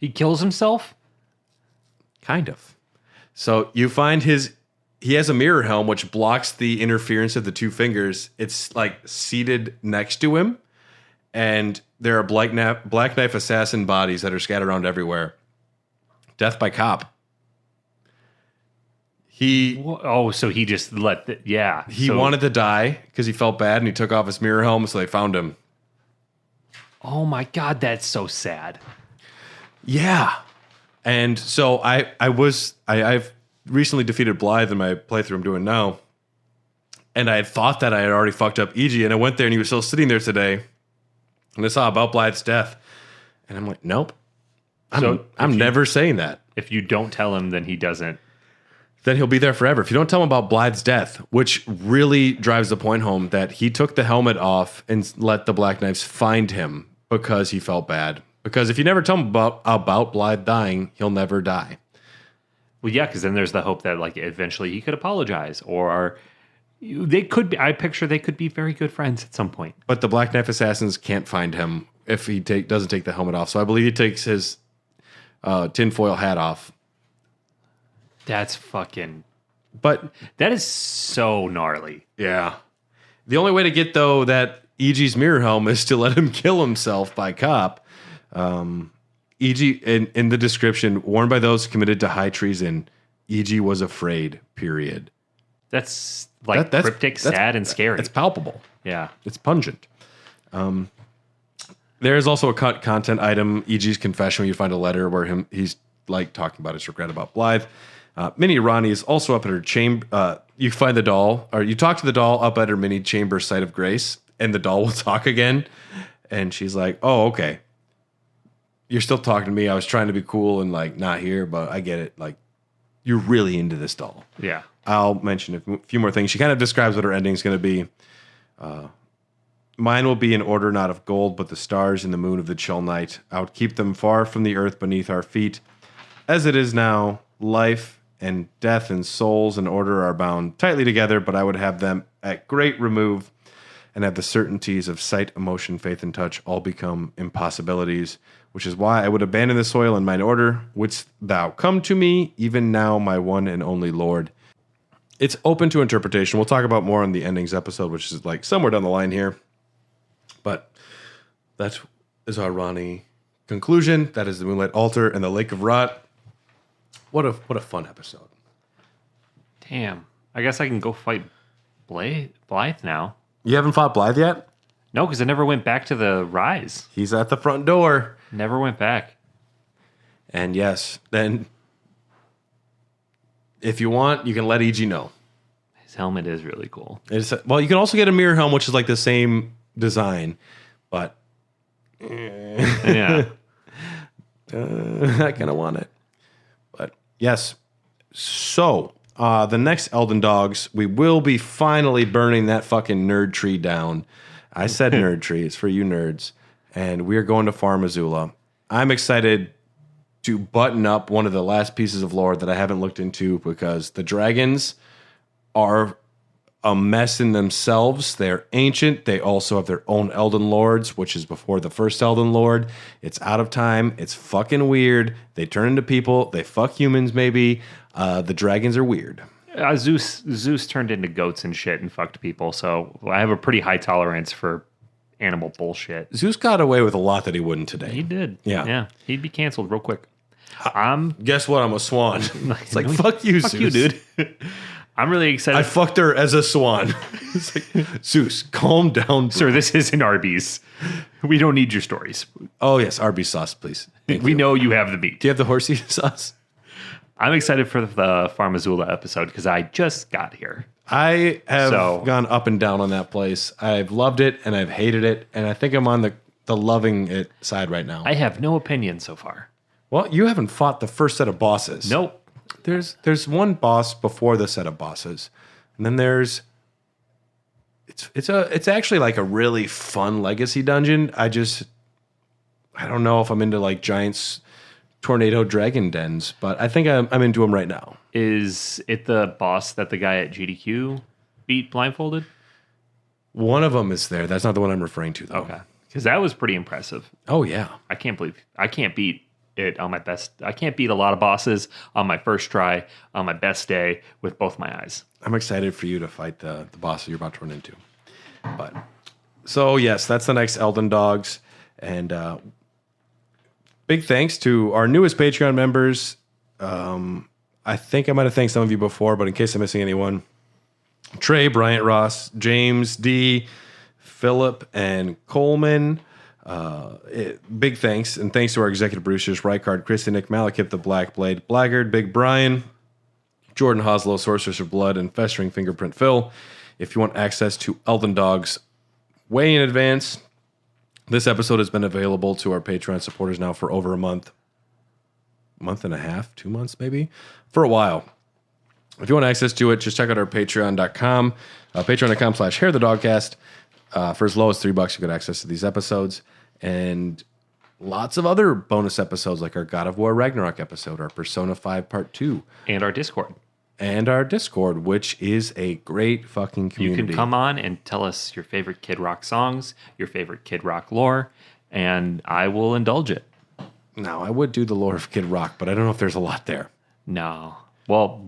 He kills himself? Kind of. So you find he has a mirror helm which blocks the interference of the Two Fingers. It's like seated next to him, and there are Black Knife assassin bodies that are scattered around everywhere. Death by cop. So he just He wanted to die because he felt bad, and he took off his mirror helm, so they found him. Oh my God, that's so sad. Yeah. And so I've recently defeated Blythe in my playthrough I'm doing now. And I had thought that I had already fucked up EG, and I went there and he was still sitting there today. And I saw about Blythe's death. And I'm like, nope. I'm never saying that. If you don't tell him, then he doesn't. Then he'll be there forever. If you don't tell him about Blythe's death, which really drives the point home that he took the helmet off and let the Black Knives find him because he felt bad. Because if you never tell him about Blythe dying, he'll never die. Well, yeah, because then there's the hope that like eventually he could apologize, or they could be. I picture they could be very good friends at some point. But the Black Knife assassins can't find him if he doesn't take the helmet off. So I believe he takes his tinfoil hat off. That's fucking. But That is so gnarly. yeah, the only way to get though that EG's mirror helm is to let him kill himself by cop. EG in the description, warned by those committed to high treason. EG was afraid. Period. That's like That's cryptic, sad, and scary. It's palpable. Yeah. It's pungent. There is also a content item, EG's confession, where you find a letter where he's like talking about his regret about Blythe. Mini Ronnie is also up at her chamber. You find the doll, or you talk to the doll up at her mini chamber site of grace, and the doll will talk again. And she's like, "Oh, okay. You're still talking to me. I was trying to be cool and like not here, but I get it. Like, you're really into this doll." Yeah. I'll mention a few more things. She kind of describes what her ending is going to be. Mine will be in order not of gold, but the stars and the moon of the chill night. I would keep them far from the earth beneath our feet. As it is now, life and death and souls and order are bound tightly together, but I would have them at great remove and have the certainties of sight, emotion, faith, and touch all become impossibilities, which is why I would abandon the soil in mine order. Wouldst thou come to me, even now, my one and only Lord? It's open to interpretation. We'll talk about more on the endings episode, which is like somewhere down the line here. But that is our Ronnie conclusion. That is the Moonlit Altar and the Lake of Rot. What a fun episode. Damn. I guess I can go fight Blythe now. You haven't fought Blythe yet? No, because I never went back to the Rise. He's at the front door. Never went back. And yes, then if you want, you can let EG know. His helmet is really cool. Well, you can also get a mirror helm, which is like the same design, but Yeah. I kind of want it. But yes. So, the next Elden Dogs, we will be finally burning that fucking nerd tree down. I said nerd tree. It's for you nerds. And we're going to Farm Azula. I'm excited to button up one of the last pieces of lore that I haven't looked into because the dragons are a mess in themselves. They're ancient. They also have their own Elden Lords, which is before the first Elden Lord. It's out of time. It's fucking weird. They turn into people. They fuck humans, maybe. The dragons are weird. Zeus turned into goats and shit and fucked people, so I have a pretty high tolerance for animal bullshit. Zeus got away with a lot that he wouldn't today. He did. Yeah. Yeah. He'd be canceled real quick. Guess what? I'm a swan. It's like, fuck you, Fuck Zeus. you, dude. I'm really excited. I fucked her as a swan. It's like, Zeus, calm down. Sir, this isn't Arby's. We don't need your stories. Oh, yes. Arby's sauce, please. We know you have the meat. Do you have the horsey sauce? I'm excited for the Farm Azula episode because I just got here. I have gone up and down on that place. I've loved it and I've hated it. And I think I'm on the loving it side right now. I have no opinion so far. Well, you haven't fought the first set of bosses. Nope. There's one boss before the set of bosses. And then there's it's actually like a really fun legacy dungeon. I don't know if I'm into like giants tornado dragon dens, but I think I'm into them right now. Is it the boss that the guy at GDQ beat blindfolded? One of them is there. That's not the one I'm referring to, though. Okay. Because that was pretty impressive. Oh, yeah. I can't beat it on my best. I can't beat a lot of bosses on my first try, on my best day with both my eyes. I'm excited for you to fight the boss that you're about to run into. But so, yes, that's the next Elden Dogs. And big thanks to our newest Patreon members. I think I might have thanked some of you before, but in case I'm missing anyone, Trey, Bryant Ross, James D, Philip, and Coleman. Big thanks, and thanks to our executive producers, Rykard, Christy, Nick, Malekith, the Black Blade, Blackguard, Big Brian, Jordan Hoslow, Sorceress of Blood, and Festering Fingerprint Phil. If you want access to Elden Dogs way in advance, this episode has been available to our Patreon supporters now for over a month and a half, 2 months maybe, for a while. If you want access to it, just check out our patreon.com, patreon.com/HairTheDogcast. For as low as $3, you get access to these episodes. And lots of other bonus episodes like our God of War Ragnarok episode, our Persona 5 Part 2. And our Discord. And our Discord, which is a great fucking community. You can come on and tell us your favorite Kid Rock songs, your favorite Kid Rock lore, and I will indulge it. Now, I would do the lore of Kid Rock, but I don't know if there's a lot there. No. Well,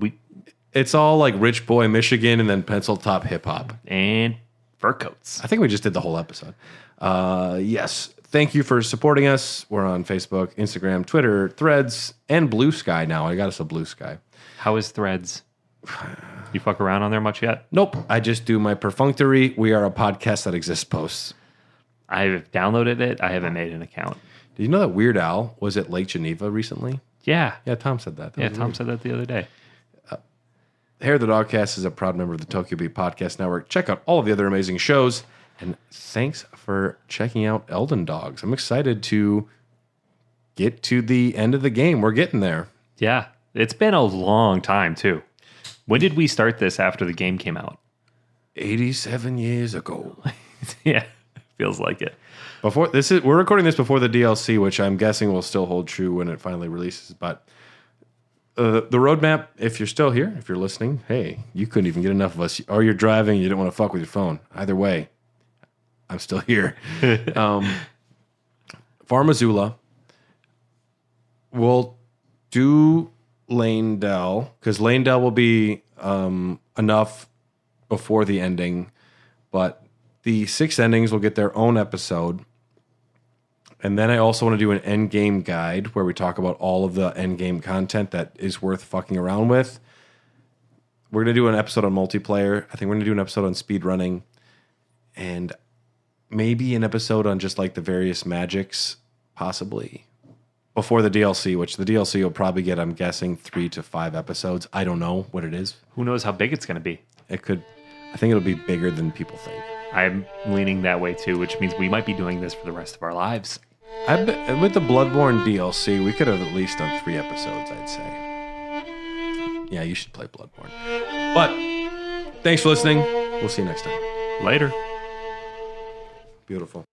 it's all like Rich Boy Michigan and then pencil top hip hop. And fur coats. I think we just did the whole episode. Yes. Thank you for supporting us. We're on Facebook, Instagram, Twitter, Threads, and Blue Sky now. I got us a Blue Sky. How is Threads? You fuck around on there much yet? Nope. I just do my perfunctory. We are a podcast that exists posts. I've downloaded it. I haven't made an account. Did you know that Weird Al was at Lake Geneva recently? Yeah. Yeah, Tom said that. Tom said that the other day. Hair of the Dogcast is a proud member of the Tokyo Beat Podcast Network. Check out all of the other amazing shows. And thanks for checking out Elden Dogs. I'm excited to get to the end of the game. We're getting there. Yeah. It's been a long time, too. When did we start this after the game came out? 87 years ago. Yeah, feels like it. We're recording this before the DLC, which I'm guessing will still hold true when it finally releases. But the roadmap, if you're still here, if you're listening, hey, you couldn't even get enough of us. Or you're driving, you didn't want to fuck with your phone. Either way, I'm still here. Farm Azula. We'll do Lane Dell, because Lane Dell will be enough before the ending, but the 6 endings will get their own episode. And then I also want to do an end game guide where we talk about all of the end game content that is worth fucking around with. We're going to do an episode on multiplayer. I think we're going to do an episode on speed running, and maybe an episode on just like the various magics, possibly. Before the DLC, which the DLC will probably get, I'm guessing, 3 to 5 episodes. I don't know what it is. Who knows how big it's going to be? I think it'll be bigger than people think. I'm leaning that way too, which means we might be doing this for the rest of our lives. I bet with the Bloodborne DLC, we could have at least done 3 episodes, I'd say. Yeah, you should play Bloodborne. But thanks for listening. We'll see you next time. Later. Beautiful.